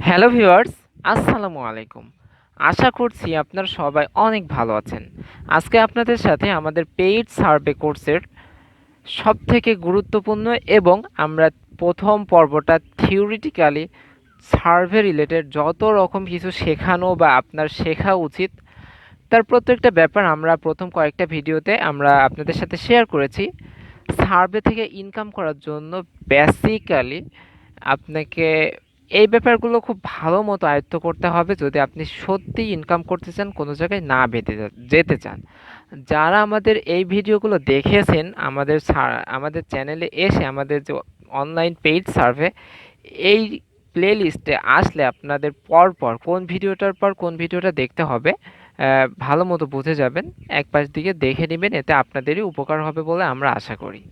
Hello viewers, আসসালামু আলাইকুম। আশা করছি আপনারা সবাই অনেক ভালো আছেন। আজকে আপনাদের সাথে আমাদের পেইড সার্ভে কোর্সের সবথেকে গুরুত্বপূর্ণ এবং আমরা প্রথম পর্বটা থিওরিটিক্যালি সার্ভে রিলেটেড যত রকম কিছু শেখানো বা আপনার শেখা উচিত তার প্রত্যেকটা ব্যাপার আমরা প্রথম কয়েকটা ভিডিওতে আমরা আপনাদের সাথে শেয়ার করেছি। সার্ভে থেকে ইনকাম করার জন্য বেসিক্যালি আপনাকে এই ব্যাপারগুলো খুব ভালো মতো আয়ত্ত করতে হবে যদি আপনি সত্যিই ইনকাম করতে চান, কোনো জায়গায় না যেতে চান। যারা আমাদের এই ভিডিওগুলো দেখেছেন আমাদের চ্যানেলে এসে আমাদের যে অনলাইন পেইড সার্ভে এই প্লে লিস্টে আসলে আপনাদের পরপর কোন ভিডিওটার পর কোন ভিডিওটা দেখতে হবে ভালো মতো বুঝে যাবেন। এক পাশ দিকে দেখে নেবেন, এতে আপনাদেরই উপকার হবে বলে আমরা আশা করি।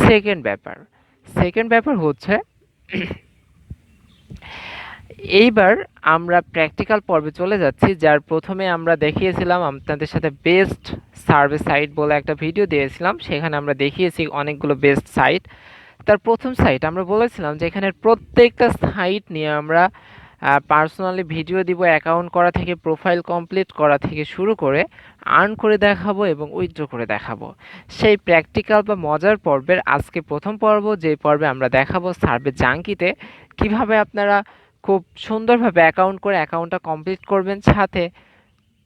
সেকেন্ড ব্যাপার সেকেন্ড ব্যাপার হচ্ছে এইবার আমরা প্র্যাকটিক্যাল পর্বে চলে যাচ্ছি, যার প্রথমে আমরা দেখিয়েছিলাম আপনাদের সাথে বেস্ট সার্ভে সাইট বলে একটা ভিডিও দিয়েছিলাম। সেখানে আমরা দেখিয়েছি অনেকগুলো বেস্ট সাইট। তার প্রথম সাইট আমরা বলেছিলাম যে এখানের প্রত্যেকটা সাইট নিয়ে আমরা পার্সোনালি ভিডিও দিব, অ্যাকাউন্ট করা থেকে প্রোফাইল কমপ্লিট করা থেকে শুরু করে আর্ন করে দেখাবো এবং উইথড্র করে দেখাবো। সেই প্র্যাকটিক্যাল বা মজার পর্বের আজকে প্রথম পর্ব, যে পর্বে আমরা দেখাবো সার্ভে জাঙ্কিতে কিভাবে আপনারা খুব সুন্দরভাবে অ্যাকাউন্ট করে অ্যাকাউন্টটা কমপ্লিট করবেন। সাথে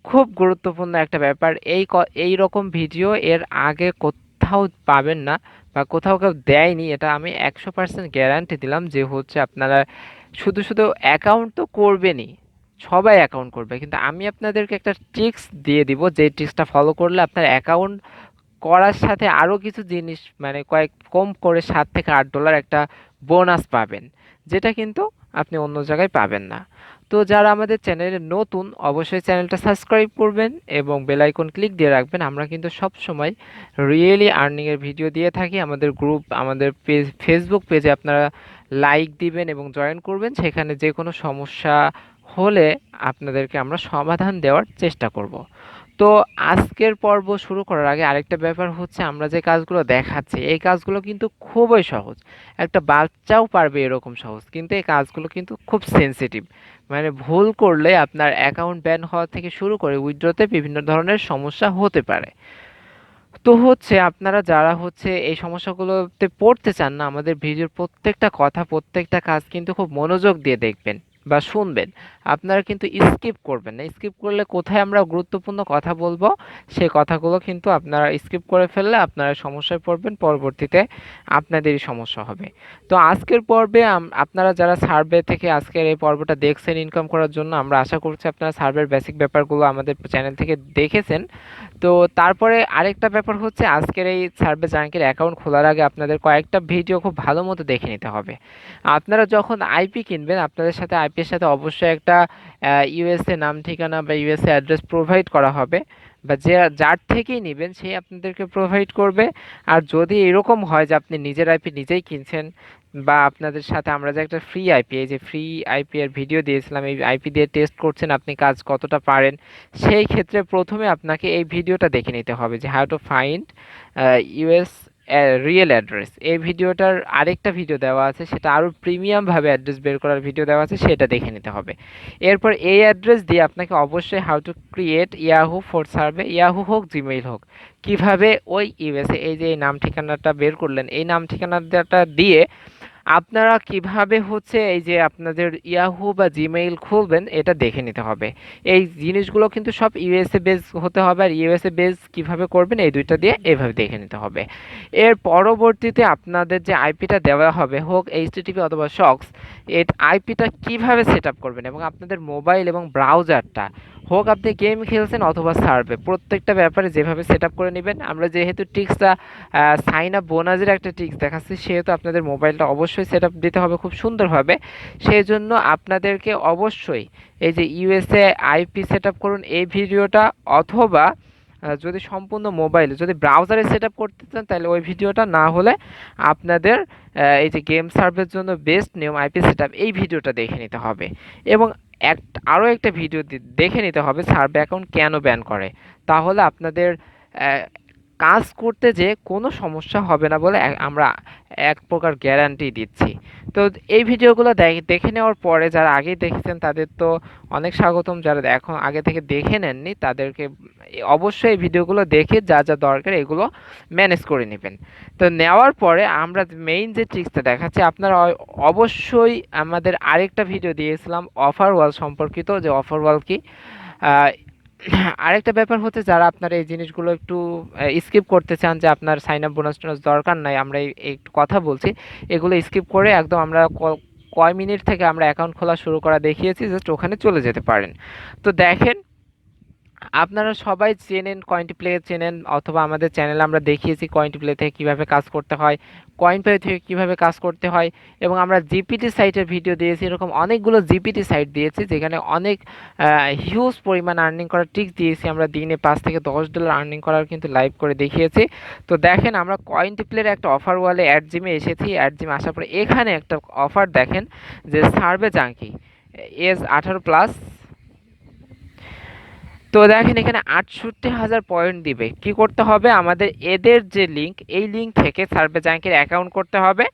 খুব গুরুত্বপূর্ণ একটা ব্যাপার, এই রকম ভিডিও এর আগে কোথাও পাবেন না বা কোথাও কেউ দেয়নি, এটা আমি 100% গ্যারান্টি দিলাম। যে হচ্ছে আপনারা শুধু শুধু অ্যাকাউন্ট তো করবেনই, সবাই অ্যাকাউন্ট করবে, কিন্তু আমি আপনাদেরকে একটা ট্রিক্স দিয়ে দিব, যে ট্রিক্সটা ফলো করলে আপনার অ্যাকাউন্ট করার সাথে আরও কিছু জিনিস মানে কয়েক কম করে $7 থেকে $8 একটা বোনাস পাবেন, যেটা কিন্তু আপনি অন্য জায়গায় পাবেন না। তো যারা আমাদের চ্যানেলে নতুন অবশ্যই চ্যানেলটা সাবস্ক্রাইব করবেন এবং বেল আইকন ক্লিক দিয়ে রাখবেন। আমরা কিন্তু সব সময় রিয়েলি আর্নিংয়ের ভিডিও দিয়ে থাকি। আমাদের গ্রুপ, আমাদের পেজ, ফেসবুক পেজে আপনারা লাইক দিবেন এবং জয়েন করবেন। সেখানে যে কোনো সমস্যা হলে আপনাদেরকে আমরা সমাধান দেওয়ার চেষ্টা করব। তো আজকের পর্ব শুরু করার আগে আরেকটা ব্যাপার হচ্ছে, আমরা যে কাজগুলো দেখাচ্ছি এই কাজগুলো কিন্তু খুবই সহজ, একটা বাচ্চাও পারবে এরকম সহজ, কিন্তু এই কাজগুলো কিন্তু খুব সেনসিটিভ। মানে ভুল করলে আপনার অ্যাকাউন্ট ব্যান হওয়া থেকে শুরু করে উইথড্রতে বিভিন্ন ধরনের সমস্যা হতে পারে। তো হচ্ছে আপনারা যারা হচ্ছে এই সমস্যাগুলোতে পড়তে চান না, আমাদের ভিডিওর প্রত্যেকটা কথা প্রত্যেকটা কাজ কিন্তু খুব মনোযোগ দিয়ে দেখবেন বা শুনবেন। আপনারা কিন্তু স্কিপ করবেন না, স্কিপ করলে কোথায় আমরা গুরুত্বপূর্ণ কথা বলবো সেই কথাগুলো কিন্তু আপনারা স্কিপ করে ফেললে আপনারা সমস্যায় পড়বেন, পরবর্তীতে আপনাদেরই সমস্যা হবে। তো আজকের পর্বে আপনারা যারা সার্ভে থেকে আজকের এই পর্বটা দেখছেন ইনকাম করার জন্য, আমরা আশা করছি আপনারা সার্ভের বেসিক ব্যাপারগুলো আমাদের চ্যানেল থেকে দেখেছেন। তো তারপরে আরেকটা ব্যাপার হচ্ছে, আজকের এই সার্ভে জাঙ্কের অ্যাকাউন্ট খোলার আগে আপনাদের কয়েকটা ভিডিও খুব ভালো মতো দেখে নিতে হবে। আপনারা যখন আইপি কিনবেন আপনাদের সাথে আইপির সাথে অবশ্যই একটা ইউএসএ নাম ঠিকানা বা ইউএসএ অ্যাড্রেস প্রোভাইড করা হবে, বা যে যার থেকেই নেবেন সেই আপনাদেরকে প্রোভাইড করবে। আর যদি এরকম হয় যে আপনি নিজের আইপি নিজেই কিনছেন, বা আপনাদের সাথে আমরা যে একটা ফ্রি আইপি, এই যে ফ্রি আইপি এর ভিডিও দিয়েছিলাম, এই আইপি দিয়ে টেস্ট করছেন আপনি কাজ কতটা পারেন, সেই ক্ষেত্রে প্রথমে আপনাকে এই ভিডিওটা দেখে নিতে হবে, যে how to find US real address. এই ভিডিওটার আরেকটা ভিডিও দেওয়া আছে, সেটা আরও প্রিমিয়ামভাবে অ্যাড্রেস বের করার ভিডিও দেওয়া আছে, সেটা দেখে নিতে হবে। এরপর এই অ্যাড্রেস দিয়ে আপনাকে অবশ্যই how to create Yahoo for survey, Yahoo হোক জিমেইল হোক, কিভাবে ওই ইউএসএ এই যে এই নাম ঠিকানাটা বের করলেন এই নাম ঠিকানাটা দিয়ে আপনারা কিভাবে হচ্ছে এই যে আপনাদের ইয়াহু বা জিমেইল খুলবেন এটা দেখে নিতে হবে। এই জিনিসগুলো কিন্তু সব ইউএসএ বেস হতে হবে, আর ইউএসএ বেস কিভাবে করবেন এই দুইটা দিয়ে এভাবে দেখে নিতে হবে। এর পরবর্তীতে আপনাদের যে আইপিটা দেওয়া হবে, হোক এইচটিটিপি অথবা সক্স, এই আইপিটা কিভাবে সেট আপ করবেন এবং আপনাদের মোবাইল এবং ব্রাউজারটা, হোক আপনি গেম খেলছেন অথবা সার্ভে, প্রত্যেকটা ব্যাপারে যেভাবে সেট আপ করে নেবেন। আমরা যেহেতু ট্রিক্সটা সাইন আপ বোনাসের একটা ট্রিক্স দেখাচ্ছি, সেহেতু আপনাদের মোবাইলটা অবশ্যই সেট আপ দিতে হবে খুব সুন্দরভাবে। সেই জন্য আপনাদেরকে অবশ্যই এই যে ইউএসএ আইপি সেট আপ করুন এই ভিডিওটা, অথবা যদি সম্পূর্ণ মোবাইলে যদি ব্রাউজারে সেট আপ করতে চান তাহলে ওই ভিডিওটা, না হলে আপনাদের এই যে গেম সার্ভের জন্য বেস্ট নিয়ম আইপি সেট আপ এই ভিডিওটা দেখে নিতে হবে। এবং আরও একটা ভিডিও দেখে নিতে হবে সার্ভে অ্যাকাউন্ট কেন ব্যান করে, তাহলে আপনাদের কাজ করতে যে কোনো সমস্যা হবে না বলে আমরা এক প্রকার গ্যারান্টি দিচ্ছি। তো এই ভিডিওগুলো দেখে নেওয়ার পরে যারা আগেই দেখেছেন তাদের তো অনেক স্বাগতম, যারা এখন আগে থেকে দেখে নেননি তাদেরকে অবশ্যই এই ভিডিওগুলো দেখে যা যা দরকার এগুলো ম্যানেজ করে নেবেন। তো নেওয়ার পরে আমরা মেইন যে ট্রিক্সটা দেখাচ্ছি, আপনারা অবশ্যই আমাদের আরেকটা ভিডিও দিয়েছিলাম অফার ওয়াল সম্পর্কিত, যে অফার ওয়াল কি। আহ, আরেকটা ব্যাপার হচ্ছে, যারা আপনারা এই জিনিসগুলো একটু স্কিপ করতে চান, যে আপনার সাইন আপ বোনাস টোনাস দরকার নাই, আমরা এই একটু কথা বলছি, এগুলো স্কিপ করে একদম আমরা কয় মিনিট থেকে আমরা অ্যাকাউন্ট খোলা শুরু করা দেখিয়েছি, জাস্ট ওখানে চলে যেতে পারেন। তো দেখেন, আপনারা সবাই চেনেন, কয়েনটি প্লে চেনেন, অথবা আমাদের চ্যানেলে আমরা দেখিয়েছি কয়েনটি প্লে থেকে কীভাবে কাজ করতে হয়, কয়েন প্লে থেকে কীভাবে কাজ করতে হয়, এবং আমরা জিপিটি সাইটের ভিডিও দিয়েছি, এরকম অনেকগুলো জিপিটি সাইট দিয়েছি যেখানে অনেক হিউজ পরিমাণ আর্নিং করার ট্রিক্স দিয়েছি। আমরা দিনে $5 থেকে $10 আর্নিং করার কিন্তু লাইভ করে দেখিয়েছি। তো দেখেন, আমরা কয়েনটি প্লের একটা অফার ওয়ালে অ্যাড জিমে এসেছি। অ্যাড জিমে আসার পরে এখানে একটা অফার দেখেন, যে সার্ভে জাঙ্কি এজ 18+। তো দেখেন, এখানে 68,000 পয়েন্ট দিবে। কি করতে হবে, আমাদের এদের যে লিঙ্ক, এই লিঙ্ক থেকে সার্ভে জাঙ্কের অ্যাকাউন্ট করতে হবে।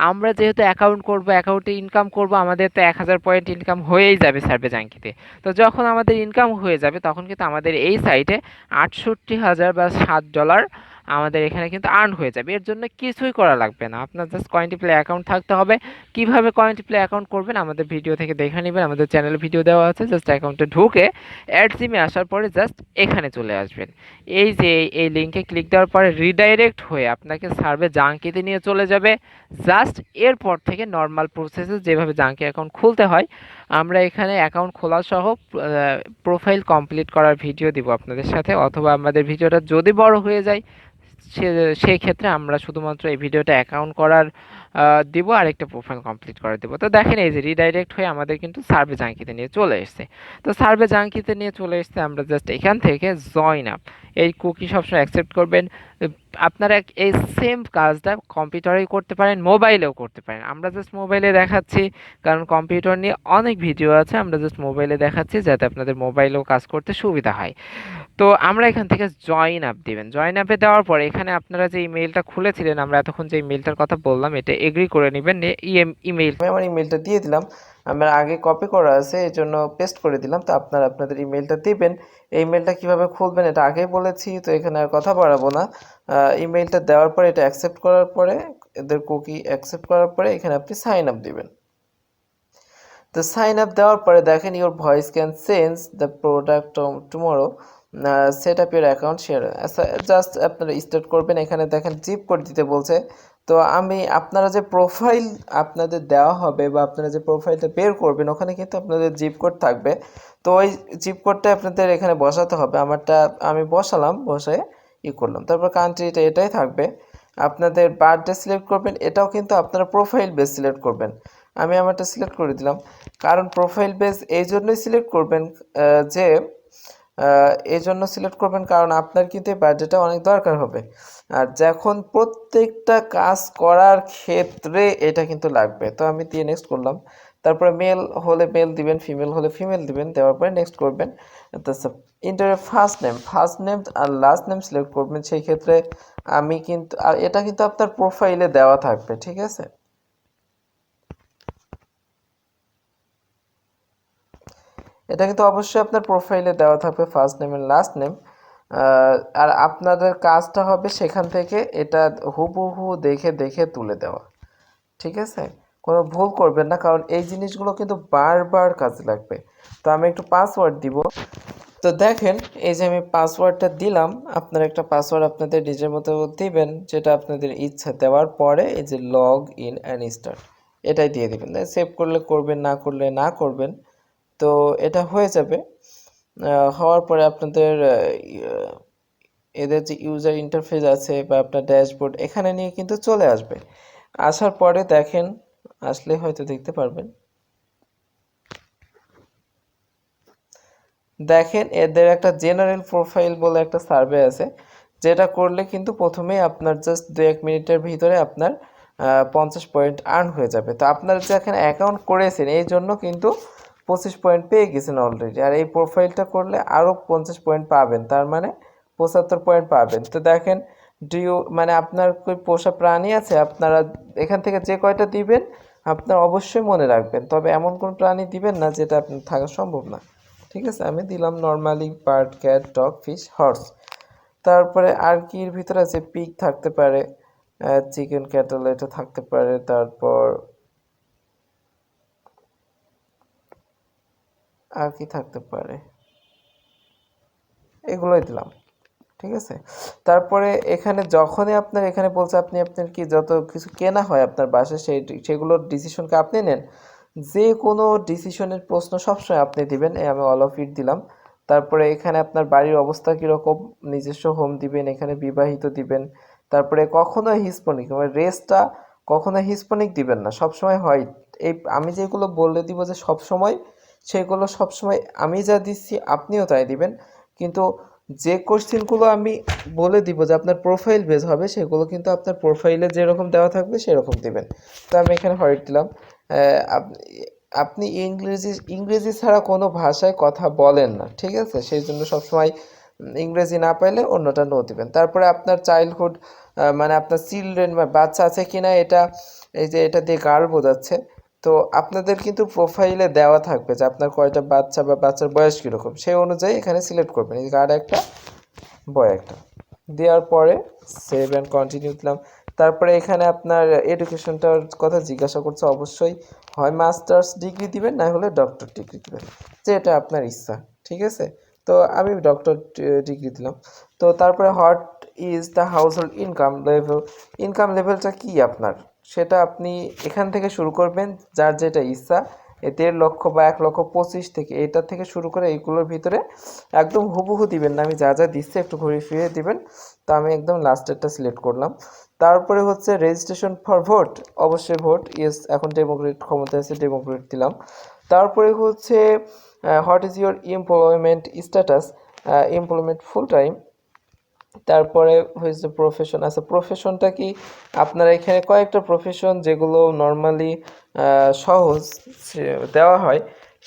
আমরা যেহেতু অ্যাকাউন্ট করব, অ্যাকাউন্টে ইনকাম করব, আমাদের তো 1,000 পয়েন্ট ইনকাম হয়েই যাবে সার্ভে জাঙ্কিতে। তো যখন আমাদের ইনকাম হয়ে যাবে তখন কিন্তু আমাদের এই সাইটে 68,000 বা $7 আমাদের এখানে কিন্তু আর্ন হয়ে যাবে। এর জন্য কিছুই করা লাগবে না, আপনার জাস্ট কয়েনটি প্লে অ্যাকাউন্ট থাকতে হবে। কিভাবে কয়েনটি প্লে অ্যাকাউন্ট করবেন আমাদের ভিডিও থেকে দেখে নেবেন, আমাদের চ্যানেলে ভিডিও দেওয়া আছে। জাস্ট অ্যাকাউন্টে ঢুকে অ্যাড জিমে আসার পরে জাস্ট এখানে চলে আসবেন। এই যে এই লিঙ্কে ক্লিক দেওয়ার পরে রিডাইরেক্ট হয়ে আপনাকে সার্ভে জাঙ্কিতে নিয়ে চলে যাবে। জাস্ট এরপর থেকে নর্মাল প্রসেসে যেভাবে জাঙ্কি অ্যাকাউন্ট খুলতে হয়, আমরা এখানে অ্যাকাউন্ট খোলা সহ প্রোফাইল কমপ্লিট করার ভিডিও দিব আপনাদের সাথে, অথবা আমাদের ভিডিওটা যদি বড় হয়ে যায় সেই ক্ষেত্রে আমরা শুধুমাত্র এই ভিডিওটা অ্যাকাউন্ট করার দিব, আর একটা প্রোফাইল কমপ্লিট করে দেবো। তো দেখেন, এই যে রিডাইরেক্ট হয়ে আমাদের কিন্তু সার্ভে জাঙ্কিতে নিয়ে চলে এসেছে। তো সার্ভে জাঙ্কিতে নিয়ে চলে এসেছে, আমরা জাস্ট এখান থেকে জয়েন আপ, এই কুকি সবসময় অ্যাকসেপ্ট করবেন। আপনারা এই সেম কাজটা কম্পিউটারেই করতে পারেন, মোবাইলেও করতে পারেন। আমরা জাস্ট মোবাইলে দেখাচ্ছি, কারণ কম্পিউটার নিয়ে অনেক ভিডিও আছে, আমরা জাস্ট মোবাইলে দেখাচ্ছি যাতে আপনাদের মোবাইলেও কাজ করতে সুবিধা হয়। তো আমরা এখান থেকে জয়েন আপ দিবেন। জয়েন আপে দেওয়ার পরে এখানে আপনারা যে ইমেলটা খুলেছিলেন, আমরা এতক্ষণ যে ইমেলটার কথা বললাম, এটা এগ্রি করে নেবেন। ইমেল, আমি আমার ইমেলটা দিয়ে দিলাম, আমার আগে কপি করা আছে এই জন্য পেস্ট করে দিলাম। তো আপনারা আপনাদের ইমেলটা দিবেন। এই ইমেলটা কিভাবে খুলবেন এটা আগেই বলেছি, তো এখানে আর কথা বাড়াবো না। ইমেলটা দেওয়ার পরে এটা অ্যাকসেপ্ট করার পরে, এদের কুকি অ্যাকসেপ্ট করার পরে এখানে আপনি সাইন আপ দিবেন। তো সাইন আপ দেওয়ার পরে দেখেন, your voice can change the product tomorrow, set up your account share. Just আপনারা স্টার্ট করবেন। এখানে দেখেন জিপ কোড দিতে বলছে। তো আপনারা যে প্রোফাইল আপনাদের দেওয়া হবে বা আপনারা যে প্রোফাইলটা বের করবেন, ওখানে কিন্তু আপনাদের জিপ কোড থাকবে। তো ওই জিপ কোডটা আপনাদের এখানে বসাতে হবে। আমারটা আমি বসালাম, বসে করলাম। তারপর কান্ট্রিটা এটাই থাকবে। আপনাদের বার্থডে সিলেক্ট করবেন, এটাও কিন্তু আপনারা প্রোফাইল বেস সিলেক্ট করবেন। আমি আমারটা সিলেক্ট করে দিলাম, কারণ প্রোফাইল বেস এই জন্যই সিলেক্ট করবেন যে এই জন্য সিলেক্ট করবেন কারণ আপনার কিন্তু এই বার্থডেটা অনেক দরকার হবে। আর যখন প্রত্যেকটা কাজ করার ক্ষেত্রে এটা কিন্তু লাগবে। তো আমি দিয়ে নেক্সট করলাম। তারপরে মেল হলে মেল দিবেন, ফিমেল হলে ফিমেল দিবেন, দেওয়ার পরে নেক্সট করবেন। ইন্টার ফার্স্ট নেম আর লাস্ট নেম সিলেক্ট করবেন। সেই ক্ষেত্রে আমি কিন্তু, আর এটা কিন্তু আপনার প্রোফাইলে দেওয়া থাকবে, ঠিক আছে। এটা কিন্তু অবশ্যই আপনার প্রোফাইলে দেওয়া থাকবে, first name and last name. আর আপনাদের কাজটা হবে সেখান থেকে এটা হুবহু দেখে দেখে তুলে দেওয়া, ঠিক আছে। কোনো ভুল করবেন না, কারণ এই জিনিসগুলো কিন্তু বারবার কাজে লাগবে। তো আমি একটু পাসওয়ার্ড দিব। তো দেখেন, এই যে আমি পাসওয়ার্ডটা দিলাম, আপনার একটা পাসওয়ার্ড আপনাদের নিজের মতো দিবেন, যেটা আপনাদের ইচ্ছা। দেওয়ার পরে এই যে লগ ইন অ্যান্ড স্টার্ট, এটাই দিয়ে দিবেন। সেভ করলে করবেন, না করলে না করবেন। তো এটা হয়ে যাবে। হওয়ার পরে আপনাদের এদের যে ইউজার ইন্টারফেস আছে বা আপনার ড্যাশবোর্ড, এখানে নিয়ে কিন্তু চলে আসবে। আসার পরে দেখেন, আসলে হয়তো দেখতে পারবেন। দেখেন, এদের একটা জেনারেল প্রোফাইল বলে একটা সার্ভে আছে, যেটা করলে কিন্তু প্রথমেই আপনার জাস্ট 2-1 মিনিটের ভিতরে আপনার 50 পয়েন্ট আর্ন হয়ে যাবে। তো আপনারা যে এখানে অ্যাকাউন্ট করেছেন এই জন্য কিন্তু 25 পয়েন্ট পেয়ে গেছেন অলরেডি। আর এই প্রোফাইলটা করলে আরও 50 পয়েন্ট পাবেন, তার মানে 75 পয়েন্ট পাবেন। তো দেখেন মানে আপনার কই পোষা প্রাণী আছে, আপনারা এখান থেকে যে কয়টা দিবেন আপনার অবশ্যই মনে রাখবেন, তবে এমন কোন প্রাণী দিবেন না যেটা আপনার থাকা সম্ভব না। ঠিক আছে, আমি দিলাম normally bird, cat, dog, fish, horse. তারপরে আর কি এর ভিতরে আছে, পিগ থাকতে পারে, চিকেন, ক্যাটল এটা থাকতে পারে, তারপর আর কি থাকতে পারে, এগুলোই দিলাম। ঠিক আছে, তারপরে এখানে যখনই আপনার এখানে বলছে আপনার কি যত কিছু কেনা হয় আপনার বাসায় সেগুলোর ডিসিশনকে আপনি নেন। যে কোনো ডিসিশনের প্রশ্ন সবসময় আপনি দিবেন, আমি অল অফ ইট দিলাম। তারপরে এখানে আপনার বাড়ির অবস্থা কীরকম, নিজস্ব হোম দিবেন, এখানে বিবাহিত দিবেন। তারপরে কখনো হিস্পনিক মানে রেসটা কখনো হিস্পনিক দিবেন না, সবসময় হয়। এই আমি যেগুলো বলে দিব যে সবসময়, সেগুলো সবসময় আমি যা দিচ্ছি আপনিও তাই দিবেন। কিন্তু যে কোশ্চেনগুলো আমি বলে দিব যে আপনার প্রোফাইল বেস হবে, সেগুলো কিন্তু আপনার প্রোফাইলে যেরকম দেওয়া থাকবে সেরকম দিবেন। তো আমি এখানে হোয়াইট দিলাম। আপনি ইংরেজি ছাড়া কোনো ভাষায় কথা বলেন না, ঠিক আছে, সেই জন্য সবসময় ইংরেজি না পাইলে অন্যটা নো দিবেন। তারপরে আপনার চাইল্ডহুড মানে আপনার চিলড্রেন বা বাচ্চা আছে কিনা, এটা এই যে এটা দিয়ে গার্ল বোঝাচ্ছে। তো আপনাদের কিন্তু প্রোফাইলে দেওয়া থাকবে যে আপনার কয়টা বাচ্চা বা বাচ্চার বয়স কীরকম, সেই অনুযায়ী এখানে সিলেক্ট করবেন। এই গার্ড একটা, বয় একটা দেওয়ার পরে সেভ অ্যান্ড কন্টিনিউ দিলাম। তারপরে এখানে আপনার এডুকেশনটার কথা জিজ্ঞাসা করছে, অবশ্যই হয় মাস্টার্স ডিগ্রি দিবেন, না হলে ডক্টর ডিগ্রি দিবেন, যেটা আপনার ইচ্ছা। ঠিক আছে, তো আমি ডক্টর ডিগ্রি দিলাম। তো তারপরে what is the house hold income লেভেলটা কি আপনার, সেটা আপনি এখান থেকে শুরু করবেন, যার যেটা ইচ্ছা। 1.5 লক্ষ বা 1,25,000 থেকে, এটা থেকে শুরু করে এইগুলোর ভিতরে একদম হুবহু দিবেন না, আমি যা যা দিচ্ছি একটু ঘুরিয়ে ফিরিয়ে দিবেন। তো আমি একদম লাস্টেরটা সিলেক্ট করলাম। তারপরে হচ্ছে রেজিস্ট্রেশন ফর ভোট, অবশ্যই ভোট ইয়েস, এখন ডেমোক্রেট ক্ষমতা আছে, ডেমোক্রেট দিলাম। তারপরে হচ্ছে what is your employment status, employment full time. তারপরে হয়েছে প্রফেশন, আচ্ছা প্রফেশনটা কি, আপনারা এখানে কয়েকটা প্রফেশন যেগুলো নর্মালি সহজ দেওয়া হয়,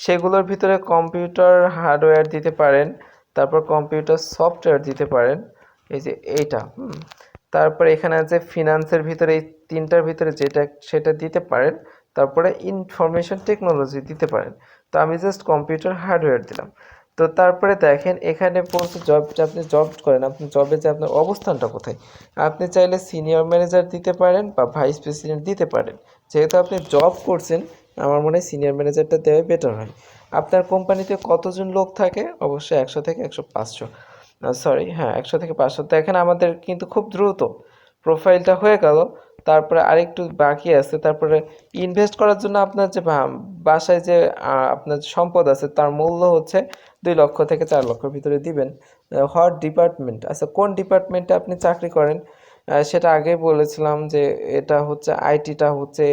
সেগুলোর ভিতরে কম্পিউটার হার্ডওয়্যার দিতে পারেন, তারপর কম্পিউটার সফটওয়্যার দিতে পারেন, এই যে এইটা। তারপরে এখানে আছে ফিনান্সের ভিতরে, এই তিনটার ভিতরে যেটা সেটা দিতে পারেন। তারপরে ইনফরমেশন টেকনোলজি দিতে পারেন। তো আমি জাস্ট কম্পিউটার হার্ডওয়্যার দিলাম। তো তারপরে দেখেন এখানে বলছে জব, আপনি জব করেন, আপনি জবে যে আপনার অবস্থানটা কোথায়, আপনি চাইলে সিনিয়র ম্যানেজার দিতে পারেন বা ভাইস প্রেসিডেন্ট দিতে পারেন। যেহেতু আপনি জব করছেন, আমার মনে হয় সিনিয়র ম্যানেজারটা দেওয়াই বেটার হয়। আপনার কোম্পানিতে কতজন লোক থাকে, অবশ্যই 100 থেকে 500, সরি হ্যাঁ 100 থেকে 500। দেখেন আমাদের কিন্তু খুব দ্রুত প্রোফাইলটা হয়ে গেল। তারপরে আরেকটু বাকি আছে। তারপরে ইনভেস্ট করার জন্য আপনার যে বাসায় যে আপনার সম্পদ আছে, তার মূল্য হচ্ছে 2 লক্ষ থেকে 4 লক্ষের ভিতরে দিবেন। হোয়াট ডিপার্টমেন্ট, আচ্ছা কোন ডিপার্টমেন্টে আপনি চাকরি করেন, সেটা আগেই বলেছিলাম যে এটা হচ্ছে আইটিটা হচ্ছে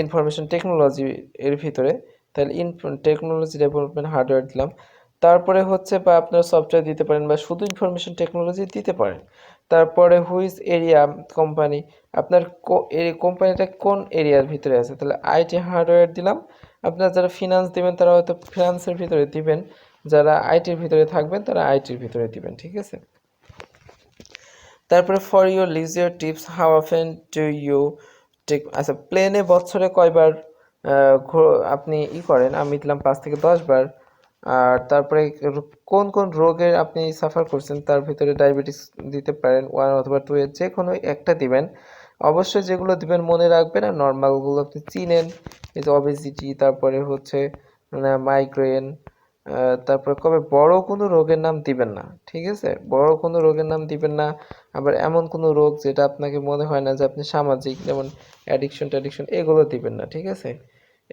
ইনফরমেশন টেকনোলজি এর ভিতরে, তাহলে টেকনোলজি ডেভেলপমেন্ট হার্ডওয়্যার দিলাম। তারপরে হচ্ছে বা আপনার সফটওয়্যার দিতে পারেন বা শুধু ইনফরমেশন টেকনোলজি দিতে পারেন। তারপরে হুইজ এরিয়া কোম্পানি, আপনার এই কোম্পানিটা কোন এরিয়ার ভিতরে আছে, তাহলে আইটি হার্ডওয়্যার দিলাম। আপনারা যারা ফিনান্স দিবেন তারা হয়তো ফিনান্সের ভিতরে দিবেন, যারা আইটির ভিতরে থাকবেন তারা আইটির ভিতরে দিবেন। ঠিক আছে, তারপরে for your leisure tips, how often do you take, আচ্ছা প্লেনে বছরে কয়বার আপনি করেন, আমি দিলাম 5 থেকে 10 বার। আর তারপরে কোন কোন রোগের আপনি সাফার করছেন, তার ভিতরে ডায়াবেটিস দিতে পারেন 1 অথবা 2 এর যে কোনো একটা দিবেন। অবশ্যই যেগুলো দিবেন মনে রাখবেন, আর নর্মালগুলো আপনি চিনেন, এই যে অবেসিটি, তারপরে হচ্ছে মাইগ্রেন। তারপরে কবে বড় কোনো রোগের নাম দিবেন না, ঠিক আছে, বড় কোনো রোগের নাম দিবেন না। আবার এমন কোনো রোগ যেটা আপনাকে মনে হয় না যে আপনি সামাজিক, যেমন অ্যাডিকশন এগুলো দিবেন না। ঠিক আছে,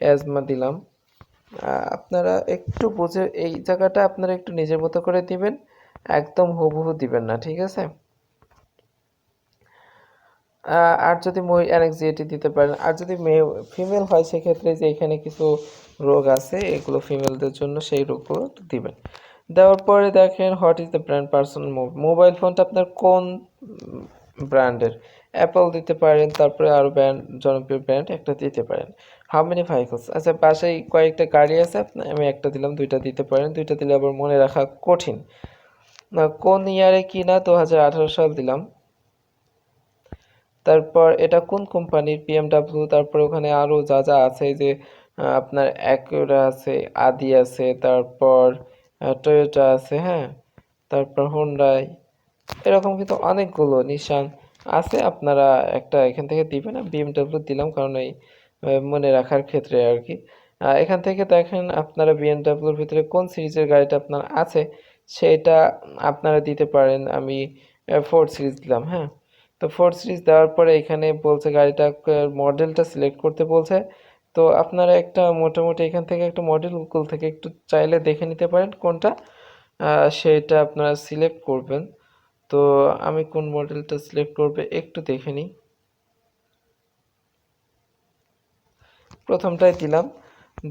অ্যাজমা দিলাম। আপনারা একটু বুঝে এই জায়গাটা আপনারা একটু নিজের মতো করে দিবেন, একদম হুবহু দিবেন না। ঠিক আছে, আর যদি অ্যাংজাইটি দিতে পারেন, আর যদি ফিমেল হয় সেক্ষেত্রে যে এখানে কিছু রোগ আছে এগুলো ফিমেলদের জন্য, সেই রোগগুলো দিবেন। দেওয়ার পরে দেখেন what is the brand personal mobile ফোনটা আপনার কোন ব্র্যান্ডের, অ্যাপল দিতে পারেন, তারপরে আরও জনপ্রিয় ব্র্যান্ড একটা দিতে পারেন। হাউ মেনি ভেহিকলস, আচ্ছা বাসায় কয়েকটা গাড়ি আছে, আমি একটা দিলাম, 2টা দিতে পারেন, 2টা দিলে আবার মনে রাখা কঠিন। না, কোন ইয়ারে কিনা 2018 সাল দিলাম। তারপর এটা কোন কোম্পানির, বিএমডাব্লিউ। তারপর ওখানে আরো যা যা আছে, যে আপনার অ্যাকুরা আছে, আদি আছে, তারপর টয়োটা আছে, হ্যাঁ, তারপর হোন্ডাই, এরকম কিন্তু অনেকগুলো নিশান আছে। আপনারা একটা এখান থেকে দিবেন। বিএমডাব্লিউ দিলাম কারণ এই মনে রাখার ক্ষেত্রে আর কি। এখান থেকে দেখেন আপনারা বিএমডাব্লিউর ভিতরে কোন সিরিজের গাড়িটা আপনার আছে সেটা আপনারা দিতে পারেন। আমি 4 সিরিজ দিলাম, হ্যাঁ। তো 4 সিরিজ দেওয়ার পরে এখানে বলছে গাড়িটা মডেলটা সিলেক্ট করতে বলছে। তো আপনারা একটা মোটামুটি এখান থেকে একটা মডেল গুগল থেকে একটু চাইলে দেখে নিতে পারেন কোনটা, সেটা আপনারা সিলেক্ট করবেন। তো আমি কোন মডেলটা সিলেক্ট করবে একটু দেখে নিই। প্রথমটাই দিলাম,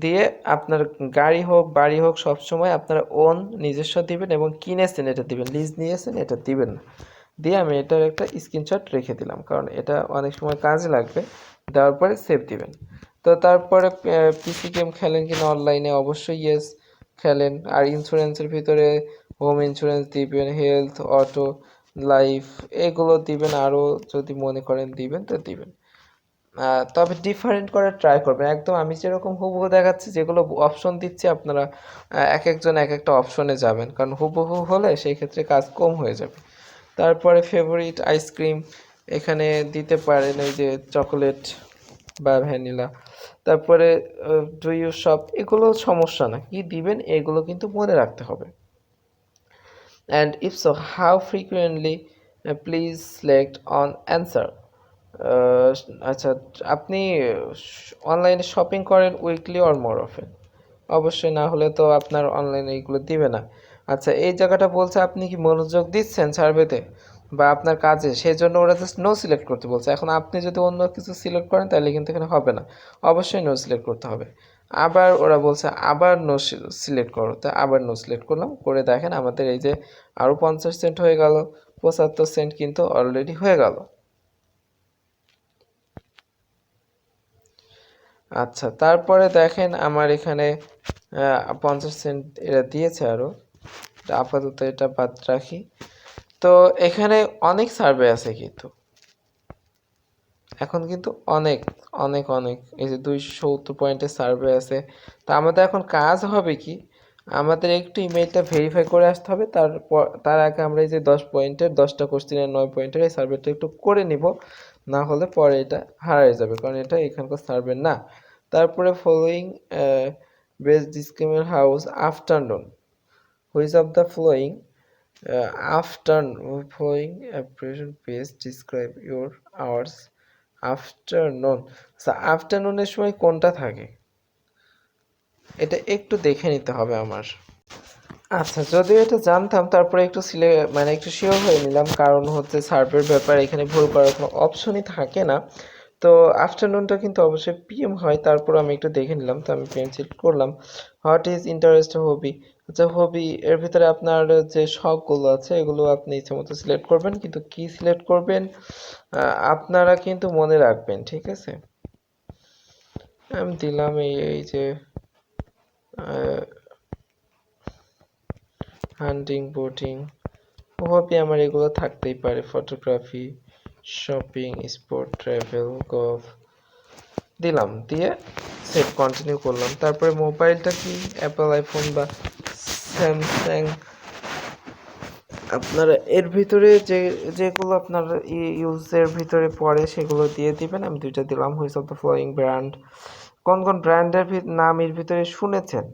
দিয়ে আপনার গাড়ি হোক বাড়ি হোক সবসময় আপনারা ওন নিজস্ব দিবেন এবং কিনেছেন এটা দিবেন, লিজ নিয়েছেন এটা দিবেন না। দিয়ে আমি এটার একটা স্ক্রিনশট রেখে দিলাম কারণ এটা অনেক সময় কাজে লাগবে। দেওয়ার পরে সেভ দিবেন। তো তারপরে পিসি গেম খেলেন কিনা অনলাইনে, অবশ্যই ইয়েস খেলেন। আর ইন্স্যুরেন্সের ভিতরে হোম ইন্স্যুরেন্স দিবেন, হেলথ, অটো, লাইফ, এগুলো দিবেন। আরও যদি মনে করেন দিবেন তো দিবেন। তবে ডিফারেন্ট করার ট্রাই করবেন। একদম আমি যেরকম হুবহু দেখাচ্ছি, যেগুলো অপশন দিচ্ছি আপনারা এক একজন এক একটা অপশনে যাবেন, কারণ হুবহু হলে সেই ক্ষেত্রে কাজ কম হয়ে যাবে। তারপরে ফেভারিট আইসক্রিম এখানে দিতে পারেন, ওই যে চকোলেট বা ভ্যানিলা। তারপরে ডু ইউ শপ, এগুলো সমস্যা না, কি দিবেন এগুলো কিন্তু মনে রাখতে হবে। And if so how frequently, please select on answer. Ah, আচ্ছা, আপনি অনলাইনে শপিং করেন উইকলি অর মোর অফেন? অবশ্যই, না হলে তো আপনার অনলাইনে এইগুলো দিবে না। আচ্ছা, এই জায়গাটা বলছে আপনি কি মনোযোগ দিচ্ছেন সার্ভেতে বা আপনার কাজে, সেই জন্য ওরা জাস্ট নো সিলেক্ট করতে বলছে। এখন আপনি যদি অন্য কিছু সিলেক্ট করেন তাহলে কিন্তু এখানে হবে না, অবশ্যই নো সিলেক্ট করতে হবে। আবার ওরা বলছে আবার নো সিলেক্ট করো, তা আবার নো সিলেক্ট করলাম। করে দেখেন আমাদের এই যে আরও 50 সেন্ট হয়ে গেল, 75 সেন্ট কিন্তু অলরেডি হয়ে গেল। আচ্ছা, তারপরে দেখেন আমার এখানে 50 সেন্ট এরা দিয়েছে আরও। আপাতত এটা বাদ রাখি। তো এখানে অনেক সার্ভে আছে কিন্তু, এখন কিন্তু অনেক অনেক অনেক, এই যে 270 পয়েন্টের সার্ভে আছে। তো আমাদের এখন কাজ হবে কি, আমাদের একটু ইমেইলটা ভেরিফাই করে আসতে হবে। তারপর তার আগে আমরা এই যে 10 পয়েন্টের 10টা কোশ্চেনের 9 পয়েন্টের এই সার্ভেটা একটু করে নিব, না হলে পরে এটা হারিয়ে যাবে কারণ এটা এখানকার সার্ভে না। তারপরে following best describe your hours afternoon, which of the following following abbreviation best describe your hours afternoon. আফটারনুনের সময় কোনটা থাকে এটা একটু দেখে নিতে হবে আমার। আচ্ছা, যদিও এটা জানতাম তারপরে একটু মানে একটু শিওর হয়ে নিলাম, কারণ হচ্ছে সার্ভের ব্যাপারে এখানে ভুল করার কোনো অপশনই থাকে না। তো আফটারনুনটা কিন্তু অবশ্যই পিএম হয়। তারপর আমি একটু দেখে নিলাম, তো আমি পিএম সিলেক্ট করলাম। হোয়াট ইজ ইন্টারেস্ট হবি, আচ্ছা হবি এর ভিতরে আপনার যে শখগুলো আছে এগুলো আপনি ইচ্ছে মতো সিলেক্ট করবেন, কিন্তু কি সিলেক্ট করবেন আপনারা কিন্তু মনে রাখবেন, ঠিক আছে। আমি দিলাম এই এই যে হান্টিং, বোটিং, হবি আমার এগুলো থাকতেই পারে, photography, shopping, sport, travel, golf দিলাম। দিয়ে সেভ কন্টিনিউ করলাম। তারপরে মোবাইলটা কি অ্যাপল, আইফোন বা স্যামসাং, আপনারা এর ভিতরে যে যেগুলো আপনার ইউজের ভিতরে পড়ে সেগুলো দিয়ে দিবেন। আমি দুইটা দিলাম। Which of the following brand, কোন কোন ব্র্যান্ডের নাম এর ভিতরে শুনেছেন।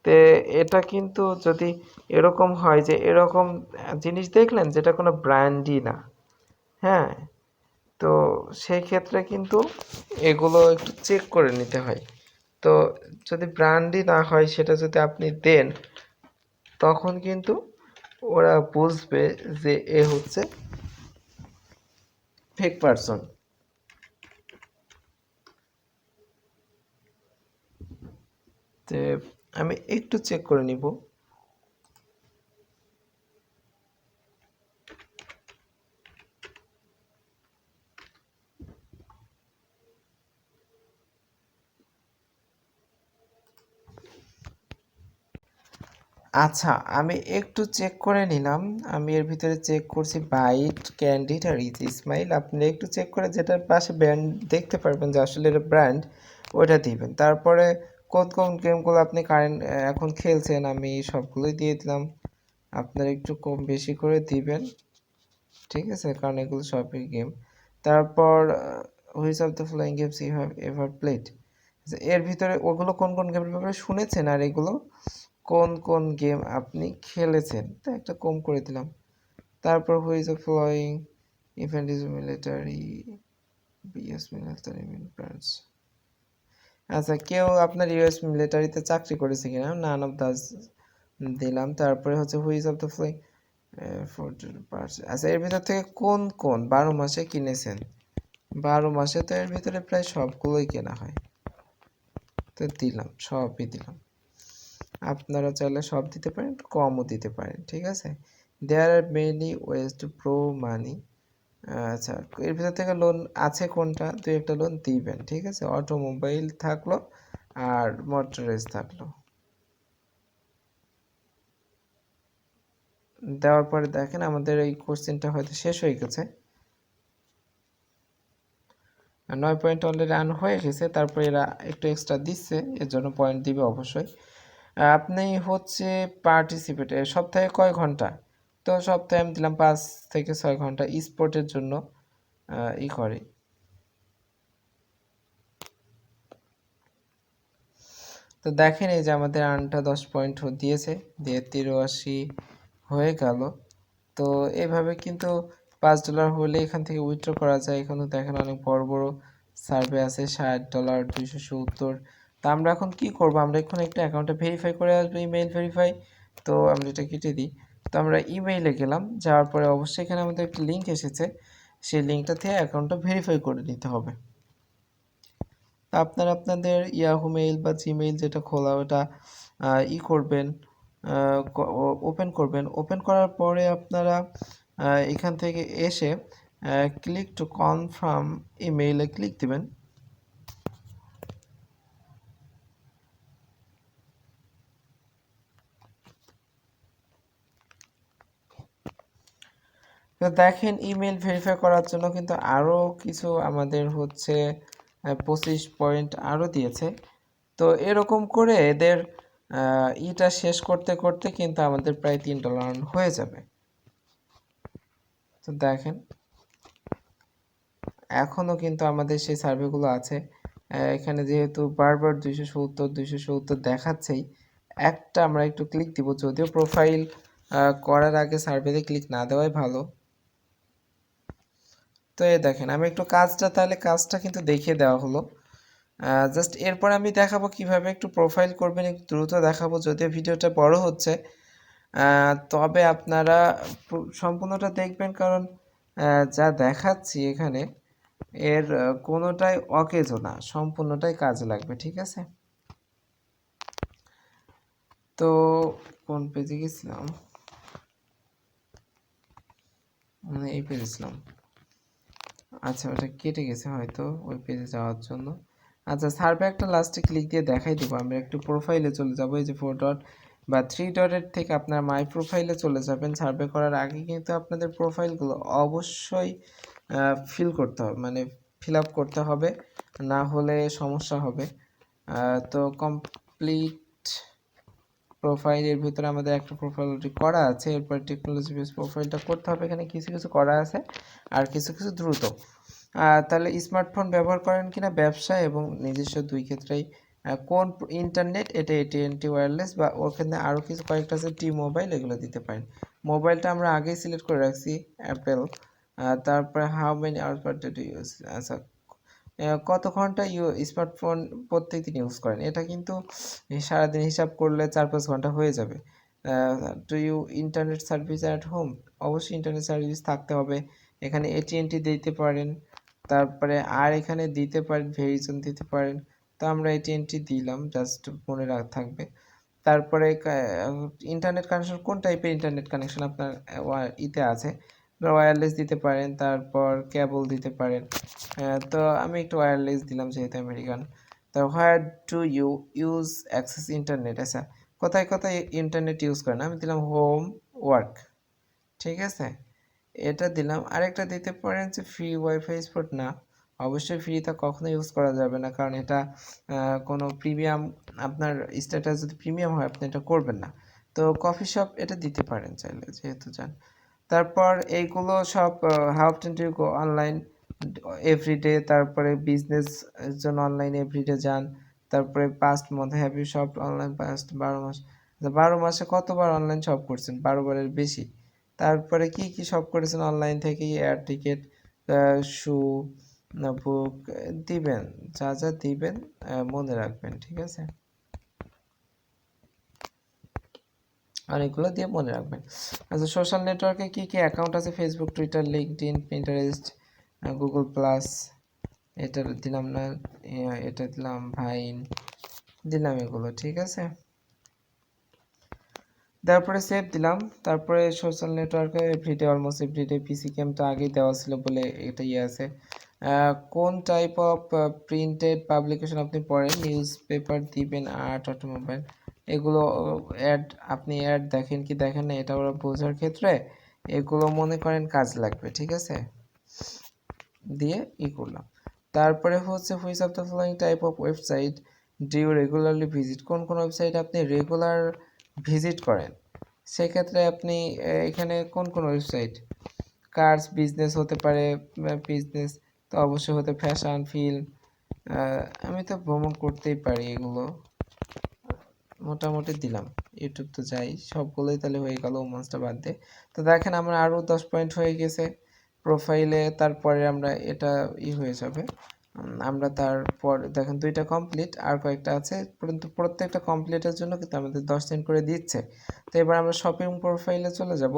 তে এটা কিন্তু যদি এরকম হয় যে এরকম জিনিস দেখলেন যেটা কোনো ব্র্যান্ডই না, হ্যাঁ, তো সেই ক্ষেত্রে কিন্তু এগুলো একটু চেক করে নিতে হয়। তো যদি ব্র্যান্ডই না হয় সেটা যদি আপনি দেন তখন কিন্তু ওরা বুঝবে যে এ হচ্ছে ফেক পারসন। তে আমি একটু চেক করে নিব। আচ্ছা, আমি একটু চেক করে নিলাম। আমি এর ভিতরে চেক করছি বাইট, ক্যান্ডিড আর ইসমাইল। আপনি একটু চেক করে যেটার পাশে ব্র্যান্ড দেখতে পারবেন যে আসলে এটা ব্র্যান্ড, ওইটা দিবেন। তারপরে কোন কোন গেমগুলো আপনি কারেন্ট এখন খেলছেন আমি সবগুলোই দিয়ে দিলাম। আপনারা একটু কম বেশি করে দিবেন, ঠিক আছে, কারণ এগুলো সবই গেম। তারপর which of the following games you have ever played, এর ভিতরে ওগুলো কোন কোন গেমের ব্যাপারে শুনেছেন আর এগুলো কোন কোন গেম আপনি খেলেছেন, তো একটা কম করে দিলাম। তারপর which of following event is military, BS military mean branch. আচ্ছা, কেউ আপনার ইউএস মিলিটারিতে চাকরি করেছে কিনা, নান অফ দাস দিলাম। তারপরে হচ্ছে হুইচ অফ দ্য ফলোয়িং, আচ্ছা এর ভিতর থেকে কোন কোন 12 মাসে কিনেছেন, 12 মাসে তো এর ভিতরে প্রায় সবগুলোই কেনা হয়, তো দিলাম, সবই দিলাম। আপনারা চাইলে সব দিতে পারেন, কমও দিতে পারেন, ঠিক আছে। There are many ways to pro money. আচ্ছা, এর ভিতর থেকে লোন আছে কোনটা, দুই একটা লোন দিবেন, ঠিক আছে। অটোমোবাইল থাকলো আর মোটরেজ থাকলো। দেওয়ার পরে দেখেন আমাদের এই কোশ্চেনটা হয়তো শেষ হয়ে গেছে। 9 পয়েন্ট অলরেডি রান হয়ে গেছে, তারপর এরা একটু এক্সট্রা দিচ্ছে, এর জন্য পয়েন্ট দিবে অবশ্যই। আপনি হচ্ছে পার্টিসিপেট সপ্তাহে কয় ঘন্টা, তো সপ্তাহে আমি দিলাম 5 থেকে 6 ঘন্টা স্পোর্টের জন্য করে। তো দেখেন এই যে আমাদের আর্নটা 10 পয়েন্ট দিয়েছে, দিয়ে 83 হয়ে গেল। তো এভাবে কিন্তু $5 হলে এখান থেকে উইথড্র করা যায়। এখানে দেখেন অনেক বড় বড় সার্ভে আছে, $60, 270। তা আমরা এখন কি করব, আমরা এখন একটা অ্যাকাউন্টে ভেরিফাই করে আসবো, ইমেইল ভেরিফাই। তো আমরা এটা কেটে দিই। তো আমরা ইমেইলে গেলাম, যাওয়ার পরে অবশ্যই এখানে আমাদের একটা লিঙ্ক এসেছে, সেই লিঙ্কটা থেকে অ্যাকাউন্টটা ভেরিফাই করে নিতে হবে। আপনারা আপনাদের ইয়াহু মেইল বা জিমেইল যেটা খোলা ওটা করবেন, ওপেন করবেন। ওপেন করার পরে আপনারা এখান থেকে এসে ক্লিক টু কনফার্ম ইমেইলে ক্লিক দিবেন। তো দেখেন ইমেল ভেরিফাই করার জন্য কিন্তু আরও কিছু আমাদের হচ্ছে 25 পয়েন্ট আরও দিয়েছে। তো এরকম করে এদের ইটা শেষ করতে করতে কিন্তু আমাদের প্রায় $3 হয়ে যাবে। তো দেখেন এখনও কিন্তু আমাদের সেই সার্ভেগুলো আছে। এখানে যেহেতু বারবার 270 দেখাচ্ছেই, একটা আমরা একটু ক্লিক দিব, যদিও প্রোফাইল করার আগে সার্ভেতে ক্লিক না দেওয়াই ভালো। তো এই দেখেন আমি একটু কাজটা কিন্তু দেখিয়ে দেওয়া হলো। জাস্ট এরপর আমি দেখাবো কিভাবে একটু প্রোফাইল করবেন, একটু দ্রুত দেখাবো, যদিও ভিডিওটা বড় হচ্ছে। তবে আপনারা সম্পূর্ণটা দেখবেন, কারণ যা দেখাচ্ছি এখানে এর কোনোটাই অকেজো না, সম্পূর্ণটাই কাজে লাগবে, ঠিক আছে। তো কোন পেজে গেছিলাম, এই পেজে ছিলাম। আচ্ছা ওটা কেটে গেছে হয়তো ওই পেজে যাওয়ার জন্য। আচ্ছা সার্ভে একটা লাস্টে ক্লিক দিয়ে দেখাই দেবো। আমরা একটু প্রোফাইলে চলে যাবো, এই যে 4 ডট বা 3 ডটের থেকে আপনার মাই প্রোফাইলে চলে যাবেন। সার্ভে করার আগে কিন্তু আপনাদের প্রোফাইলগুলো অবশ্যই ফিল আপ করতে হবে, না হলে সমস্যা হবে। তো কমপ্লিট প্রোফাইলের ভিতরে আমাদের একটা প্রোফাইল করা আছে, এরপর টেকনোলজি বেস প্রোফাইলটা করতে হবে। এখানে কিছু কিছু করা আছে আর কিছু কিছু দ্রুত। তাহলে স্মার্টফোন ব্যবহার করেন কিনা ব্যবসা এবং নিজস্ব দুই ক্ষেত্রেই। কোন ইন্টারনেট, এটা AT&T ওয়্যারলেস বা ওখানে আরও কিছু কয়েকটা আছে টি মোবাইল, এগুলো দিতে পারেন। মোবাইলটা আমরা আগেই সিলেক্ট করে রাখছি অ্যাপেল। তারপরে how many hours per day use, আচ্ছা কত ঘন্টা স্মার্টফোন প্রত্যেকদিন ইউজ করেন, এটা কিন্তু সারাদিন হিসাব করলে 4-5 ঘন্টা হয়ে যাবে। To you internet service at home, অবশ্যই ইন্টারনেট সার্ভিস থাকতে হবে। এখানে AT&T দিতে পারেন, তারপরে আর এখানে দিতে পারেন ভেরিজন দিতে পারেন। তো আমরা AT&T দিলাম, জাস্ট মনে থাকবে। তারপরে ইন্টারনেট কানেকশন, কোন টাইপের ইন্টারনেট কানেকশন আপনার ইতে আছে, ওয়্যারলেস দিতে পারেন, তারপর কেবল দিতে পারেন। তো আমি একটু ওয়্যারলেস দিলাম যেহেতু আমেরিকান। তো where do you use access internet, আচ্ছা কোথায় কোথায় ইন্টারনেট ইউজ করেন, আমি দিলাম হোম ওয়ার্ক, ঠিক আছে। এটা দিলাম। আরেকটা দিতে পারেন যে ফ্রি ওয়াইফাই স্পট না, অবশ্যই ফ্রিটা কখনো ইউজ করা যাবে না, কারণ এটা কোনো প্রিমিয়াম, আপনার স্ট্যাটাস যদি প্রিমিয়াম হয় আপনি এটা করবেন না। তো কফি শপ এটা দিতে পারেন চাইলে, যেহেতু চান। তারপর এইগুলো সব how often do you go online everyday, তারপরে বিজনেস এর জন্য অনলাইন এভরিডে যান, তারপরে past month have you shop online past 12 মাস, 12 মাসে কতবার অনলাইন শপ করছেন, 12 বারের বেশি। তারপরে কি কি শপ করেছেন অনলাইন থেকে, এয়ার টিকিট, শু, বুক দিবেন, যা যা দিবেন মনে রাখবেন, ঠিক আছে, অনেকগুলো দিয়ে মনে রাখবেন। আচ্ছা, সোশ্যাল নেটওয়ার্কে কি কি অ্যাকাউন্ট আছে, Facebook, Twitter, LinkedIn, Pinterest, Google plus, এটা দিলাম না, এটা দিলাম ভাইন, দিলাম এগুলো, ঠিক আছে। তারপরে সেভ দিলাম। তারপরে সোশ্যাল নেটওয়ার্কে এভরিডে, অলমোস্ট এভরিডে, পিসি গেমটা আগেই দেওয়া ছিল বলে এটা ইয়ে আছে। কোন টাইপ অফ প্রিন্টেড পাবলিকেশন আপনি পড়েন, নিউজ পেপার দিবেন, আর্ট, অটোমোবাইল, এগুলো অ্যাড, আপনি অ্যাড দেখেন কি দেখেন না এটা ওরা বোঝার ক্ষেত্রে এগুলো মনে করেন কাজ লাগবে, ঠিক আছে, দিয়ে করলাম। তারপরে হচ্ছে which of the following type of website do you regularly visit, কোন কোন ওয়েবসাইট আপনি রেগুলার ভিজিট করেন, সেক্ষেত্রে আপনি এখানে কোন কোন ওয়েবসাইট, কার্স, বিজনেস হতে পারে, বিজনেস তো অবশ্যই হতে, ফ্যাশন, ফিল্ম, আমি তো ভ্রমণ করতেই পারি, এগুলো মোটামুটি দিলাম। ইউটিউব তো যাই, সবগুলোই তাহলে হয়ে গেল ওমান্সটা বাদ দিয়ে। তো দেখেন আমার আরও 10 পয়েন্ট হয়ে গেছে প্রোফাইলে। তারপরে আমরা এটা হয়ে যাবে। আমরা তারপর দেখেন 2টা কমপ্লিট, আর কয়েকটা আছে, কিন্তু প্রত্যেকটা কমপ্লিটের জন্য কিন্তু আমাদের 10 সেন্ট করে দিচ্ছে। তো এবার আমরা শপিং প্রোফাইলে চলে যাব।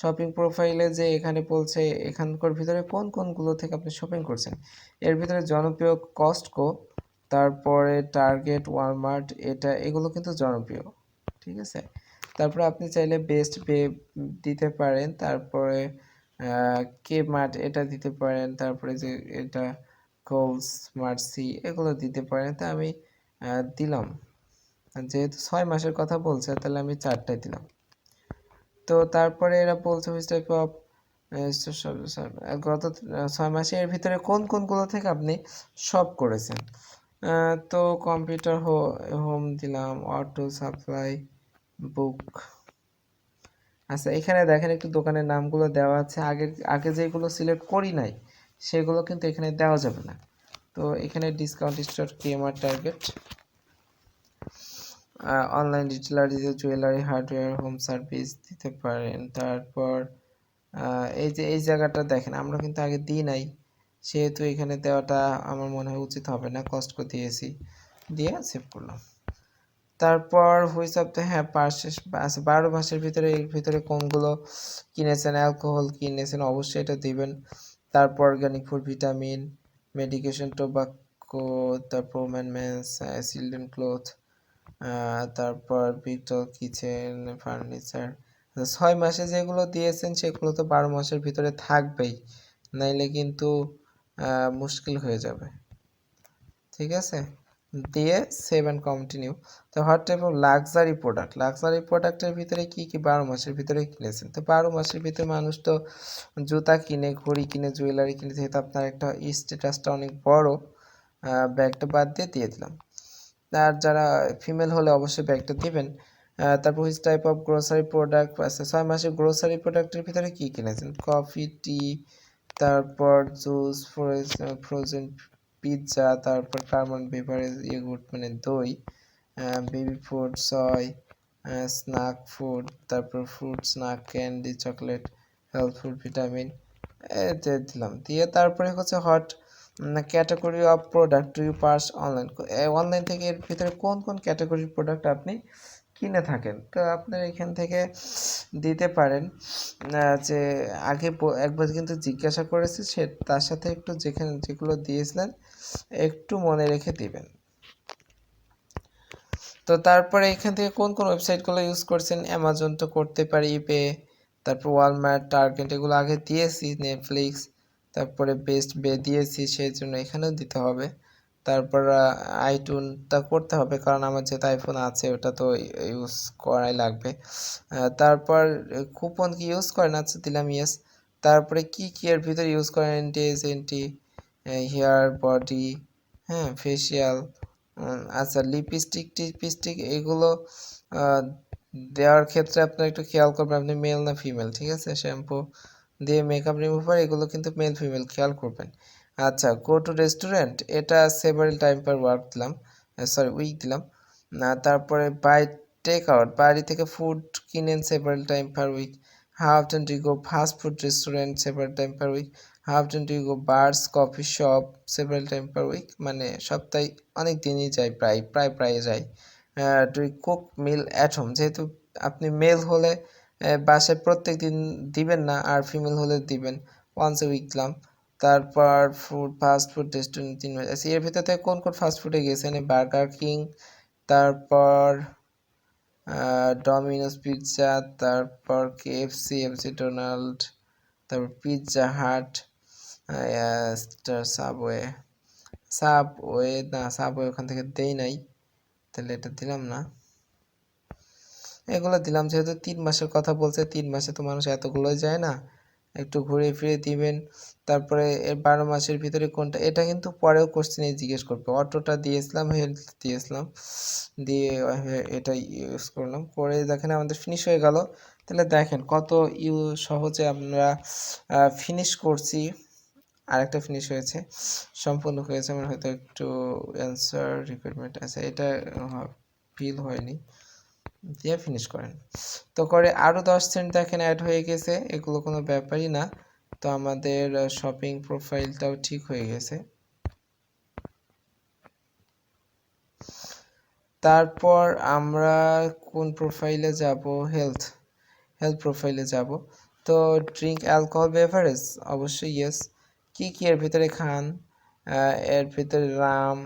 শপিং প্রোফাইলে যে এখানে বলছে এখানকার ভিতরে কোন কোনগুলো থেকে আপনি শপিং করছেন, এর ভিতরে জনপ্রিয় কস্টকো, তারপরে টার্গেট, ওয়ালমার্ট, এগুলো কিন্তু জনপ্রিয়, ঠিক আছে। তারপরে আপনি চাইলে বেস্ট বে দিতে পারেন, তারপরে কে মার্ট এটা দিতে পারেন, তারপরে যে এটা কোলস, মার্সি, এগুলো দিতে পারেন। তা আমি দিলাম, যেহেতু 6 মাসের কথা বলছে তাহলে আমি 4টাই দিলাম। তো তারপরে এরা বলছে হুইচ টাইপ অফ গত 6 মাসে এর ভিতরে কোন কোনগুলো থেকে আপনি শপ করেছেন। তো কম্পিউটার, হোম দিলাম, অটো সাপ্লাই, বুক। আচ্ছা, এখানে দেখেন একটু দোকানের নামগুলো দেওয়া আছে, আগে আগে যেগুলো সিলেক্ট করি নাই সেগুলো কিন্তু এখানে দেওয়া যাবে না। তো এখানে discount store, Kmart, Target, online retailer, jewellery, hardware, home service দিতে পারেন। তারপর এই যে এই জায়গাটা দেখেন আমরা কিন্তু আগে দিই নাই, সেহেতু এখানে দেওয়াটা আমার মনে হয় উচিত হবে না, কস্টকো দিয়েছি, দিয়ে সেভ করলাম। তারপর হুইচ অফ দ্য, হ্যাঁ পার্সেস, আচ্ছা 12 মাসের ভিতরে এর ভিতরে কোনগুলো কিনেছেন, অ্যালকোহল কিনেছেন অবশ্যই এটা দিবেন। তারপর organic food, vitamin, medication, tobacco, তারপর ওমেন মেন্স, চিলড্রেন ক্লোথ, তারপর ভিক্টর কিচেন, ফার্নিচার। 6 মাসে যেগুলো দিয়েছেন সেগুলো তো 12 মাসের ভিতরে থাকবেই, নাইলে কিন্তু মুশকিল হয়ে যাবে, ঠিক আছে। দিয়ে সেভ অ্যান্ড কন্টিনিউ। তো what type of luxury product, luxury প্রোডাক্টের ভিতরে কি কি 12 মাসের ভিতরে কিনেছেন। তো 12 মাসের ভিতরে মানুষ তো জুতা কিনে, ঘড়ি কিনে, জুয়েলারি কিনে, যেহেতু আপনার একটা স্ট্যাটাসটা অনেক বড়, ব্যাগটা বাদ দিয়ে দিলাম। আর যারা ফিমেল হলে অবশ্যই ব্যাগটা দিবেন। তারপর which type of grocery product আছে, 6 মাসে গ্রোসারি প্রোডাক্টের ভিতরে কি কিনেছেন, কফি, টি, তারপর জুস, ফ্রোজেন পিৎজা, তারপর কার্বন বেভারেজ, ইয়োগুর্ট মানে দই, baby food, soy, snack food, তারপর fruit, snack, candy, chocolate, health food, vitamin, এতে দিলাম। দিয়ে তারপরে হচ্ছে hot category of product do you purse online, online থেকে এর ভিতরে কোন কোন ক্যাটাগরির প্রোডাক্ট আপনি কিনে থাকেন। তো আপনারা এখান থেকে দিতে পারেন যে আগে একবার কিন্তু জিজ্ঞাসা করেছে, সে তার সাথে একটু যেখানে যেগুলো দিয়েছিলেন একটু মনে রেখে দিবেন। তো তারপরে এখান থেকে কোন কোন ওয়েবসাইটগুলো ইউজ করছেন, অ্যামাজন তো করতে পারি, ইবে, তারপর ওয়ালমার্ট, টার্গেট, এগুলো আগে দিয়েছি, নেটফ্লিক্স, তারপরে বেস্ট বে দিয়েছি, সেই জন্য এখানেও দিতে হবে। তারপর আইটুনটা করতে হবে, কারণ আমার যেহেতু আইফোন আছে ওটা তো ইউজ করাই লাগবে। তারপর কুপন কি ইউজ করেন? আচ্ছা দিলাম ইয়েস। তারপরে কি কি এর ভিতরে ইউজ করেন? এন্টি হেয়ার বডি, হ্যাঁ, ফেসিয়াল, আচ্ছা লিপস্টিক টিপস্টিক এগুলো দেওয়ার ক্ষেত্রে আপনার একটু খেয়াল করবেন আপনি মেল না ফিমেল, ঠিক আছে? শ্যাম্পু দিয়ে মেকআপ রিমুভার এগুলো কিন্তু মেল ফিমেল খেয়াল করবেন। আচ্ছা, গো টু রেস্টুরেন্ট, এটা সেভারেল টাইম পার ওয়ার্ক দিলাম, সরি উইক দিলাম। না, তারপরে বাই টেক আউট, বাড়ি থেকে ফুড কিনেন several time per week. How often do you go fast food restaurant several time per week. How often do you go bars coffee shop several time per week, মানে সপ্তাহে অনেক দিনই যাই, প্রায় যাই। Do you cook meal at home, যেহেতু আপনি mail হলে বাসায় প্রত্যেক দিন দিবেন না, আর ফিমেল হলে দিবেন, ওয়ান্স এ উইক দিলাম। তারপর ফাস্ট ফুড রেস্টুরেন্ট 3 মাস। আচ্ছা, এর ভিতর থেকে কোন কোন ফাস্ট ফুডে গেছেন? বার্গার কিং, তারপর ডমিনোস পিৎজা, তারপর কেএফসি, এফসি ডোনাল্ড, তারপর পিৎজা হাট, সাবওয়ে, না সাবওয়ে ওখান থেকে দেই নাই, তাহলে এটা দিলাম না। এগুলো দিলাম যেহেতু 3 মাসের কথা বলছে, 3 মাসে তো মানুষ এতগুলোই যায় না, একটু ঘুরে ফিরে দিবেন। তারপরে এর 12 মাসের ভিতরে কোনটা, এটা কিন্তু পরেও কোশ্চেনে জিজ্ঞেস করবে। অটোটা দিয়েছিলাম, হেলথ দিয়েছিলাম, দিয়ে এটা ইউজ করলাম, করে দেখেন আমাদের ফিনিশ হয়ে গেল। তাহলে দেখেন কত সহজে আমরা ফিনিশ করছি। আরেকটা ফিনিশ হয়েছে, সম্পূর্ণ হয়েছে, আমার হয়তো একটু অ্যান্সার রিক্রুটমেন্ট আছে, এটা ফিল হয়নি, দিয়ে ফিনিশ করেন। তো করে আরও 10 সেন্ট দেখেন অ্যাড হয়ে গেছে, এগুলো কোনো ব্যাপারই না। তো আমাদের শপিং প্রোফাইলটাও ঠিক হয়ে গেছে। তারপর আমরা কোন প্রোফাইলে যাব? হেলথ প্রোফাইলে যাব। তো ড্রিঙ্ক অ্যালকোহল বেভারেজ, অবশ্যই ইয়েস। কি কি এর ভিতরে খান? এর ভিতরে রাম,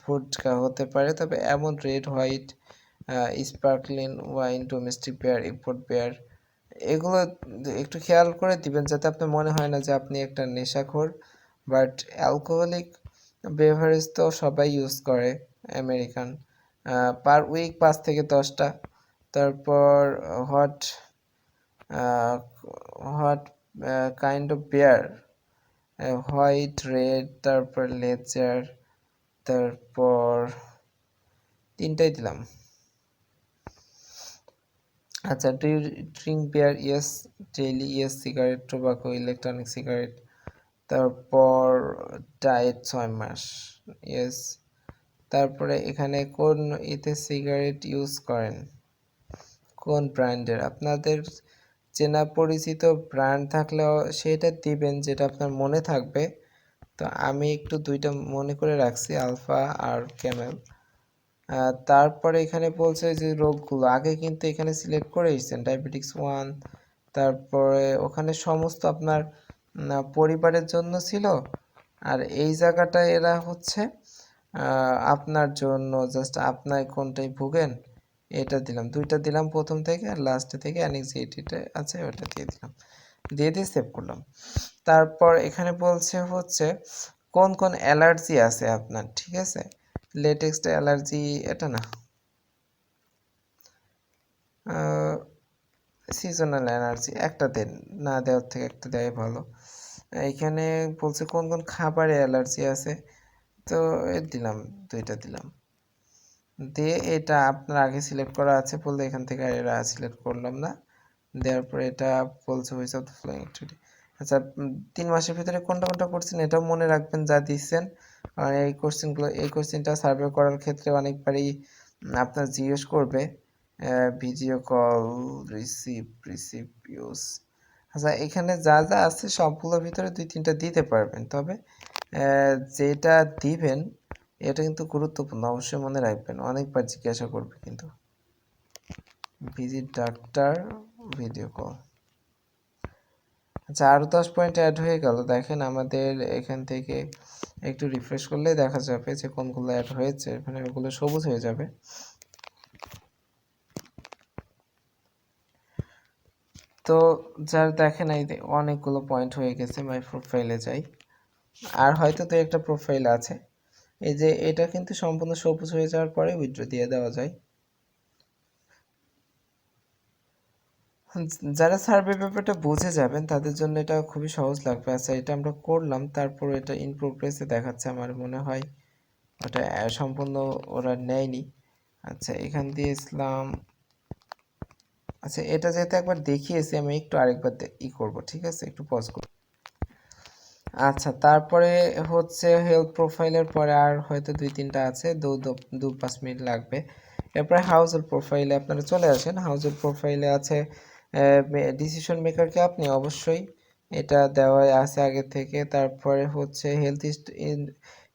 ভুটকা হতে পারে, তবে এমন red white, sparkling wine, domestic beer, import beer, এগুলো একটু খেয়াল করে দিবেন যাতে আপনার মনে হয় না যে আপনি একটা নেশাখোর। বাট অ্যালকোহলিক বেভারেজ তো সবাই ইউজ করে, আমেরিকান। পার উইক 5 থেকে 10টা। তারপর hot hot kind of beer, white, red, তারপর লেজার, তারপর 3টাই দিলাম। আচ্ছা, do you drink beer? Yes. Daily? Yes. Cigarette, tobacco, electronic cigarette, তারপর ডায়েট 6 মাস, ইয়েস। তারপরে এখানে কোন ইতে সিগারেট ইউজ করেন, কোন ব্র্যান্ডের? আপনাদের চেনা পরিচিত ব্র্যান্ড থাকলেও সেটা দিবেন যেটা আপনার মনে থাকবে। তো আমি একটু দুইটা মনে করে রাখছি, আলফা আর ক্যামেল। তারপরে এখানে বলছে যে রোগগুলো আগে কিন্তু এখানে সিলেক্ট করে এসেছেন, ডায়াবেটিক্স 1, তারপরে ওখানে সমস্ত আপনার পরিবারের জন্য ছিল, আর এই জায়গাটায় এরা হচ্ছে আপনার জন্য, জাস্ট আপনার কোনটায় ভুগেন এটা দিলাম, দুইটা দিলাম প্রথম থেকে, আর লাস্টে থেকে অ্যাংজাইটিটা আছে ওটা দিয়ে দিলাম, দিয়ে সেভ করলাম। তারপর এখানে বলছে হচ্ছে কোন কোন অ্যালার্জি আছে আপনার, ঠিক আছে? লেটেক্সটা অ্যালার্জি, এটা না, সিজনাল অ্যালার্জি, একটা দেন, না দেওয়ার থেকে একটা দেওয়াই ভালো। এখানে বলছে কোন কোন খাবারে অ্যালার্জি আছে, তো দিলাম, দুইটা দিলাম, দিয়ে এটা আপনার আগে সিলেক্ট করা আছে বললে এখান থেকে এরা সিলেক্ট করলাম না, দেওয়ার পরে এটা বলছে which of the following activity. আচ্ছা, 3 মাসের ভিতরে কোনটা কোনটা করছেন এটাও মনে রাখবেন যা দিচ্ছেন, আর এই কোশ্চেনটা সার্ভে করার ক্ষেত্রে অনেকবারই আপনার জিজ্ঞেস করবে, ভিডিও কল, রিসিভ ইউজ। আচ্ছা, এখানে যা যা আছে সবগুলোর ভিতরে 2-3টা দিতে পারবেন, তবে যেটা দিবেন এটা কিন্তু গুরুত্বপূর্ণ, অবশ্যই মনে রাখবেন, অনেকবার জিজ্ঞাসা করবে কিন্তু। Visit doctor, video call. আচ্ছা, আরও 10 পয়েন্ট অ্যাড হয়ে গেল, দেখেন আমাদের এখান থেকে একটু রিফ্রেশ করলে দেখা যাবে যে কোনগুলো অ্যাড হয়েছে, এখানে ওগুলো সবুজ হয়ে যাবে। তো যার দেখেন এই অনেকগুলো পয়েন্ট হয়ে গেছে, মাই প্রোফাইলে যাই, আর হয়তো তো একটা প্রোফাইল আছে, এই যে এটা কিন্তু সম্পূর্ণ সবুজ হয়ে যাওয়ার পরে উইথড্র দিয়ে দেওয়া যায়। যারা সার্ভে ব্যাপারটা বুঝে যাবেন তাদের জন্য এটা খুবই সহজ লাগবে। আচ্ছা, এটা আমরা করলাম, তারপর এটা ইন প্রোগ্রেসে দেখাচ্ছে, আমার মনে হয় ওটা সম্পূর্ণ ওরা নেয়নি। আচ্ছা, এখান দিয়ে ইসলাম। আচ্ছা, এটা যেহেতু একবার দেখিয়েছি, আমি একটু আরেকবার করব, ঠিক আছে, একটু পজ করব। আচ্ছা, তারপরে হচ্ছে হেলথ প্রোফাইলের পরে আর হয়তো 2-3টা আছে, 2-5 মিনিট লাগবে। এরপরে হাউজের প্রোফাইলে আপনারা চলে আসেন। হাউজের প্রোফাইলে আছে ডিসিশন মেকারকে আপনি অবশ্যই এটা দেওয়া আছে আগে থেকে। তারপরে হচ্ছে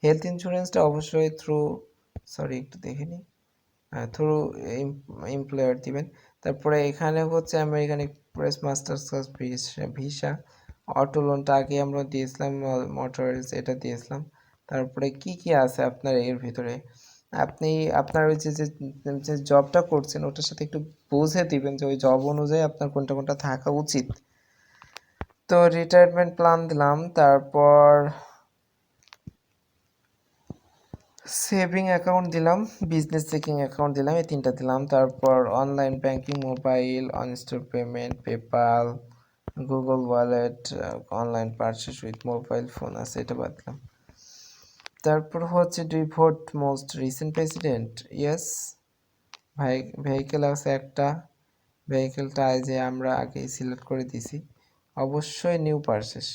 হেলথ ইন্স্যুরেন্সটা অবশ্যই সরি একটু দেখে নিই, থ্রু এমপ্লয়ার দিবেন। তারপরে এখানে হচ্ছে American express, masters class visa, auto লোনটা আগে আমরা দিয়েছিলাম, মোটরস এটা দিয়েছিলাম। তারপরে কি কি আছে আপনার এর ভিতরে, আপনি আপনার ওই যে জবটা করছেন ওটার সাথে একটু বুঝে দিবেন যে ওই জব অনুযায়ী আপনার কোনটা কোনটা থাকা উচিত। তো রিটায়ারমেন্ট প্ল্যান দিলাম, তারপর সেভিং অ্যাকাউন্ট দিলাম, বিজনেস চেকিং অ্যাকাউন্ট দিলাম, এই 3টা দিলাম। তারপর online banking, mobile, instore payment, PayPal, Google wallet, online purchase with mobile phone আছে, এটা বাদ দিলাম। তারপর হচ্ছে do you vote most recent president, yes. Vehicle আছে একটা, ভেহিকেলটা যে আমরা আগেই সিলেক্ট করে দিছি। অবশ্যই নিউ পারচেস,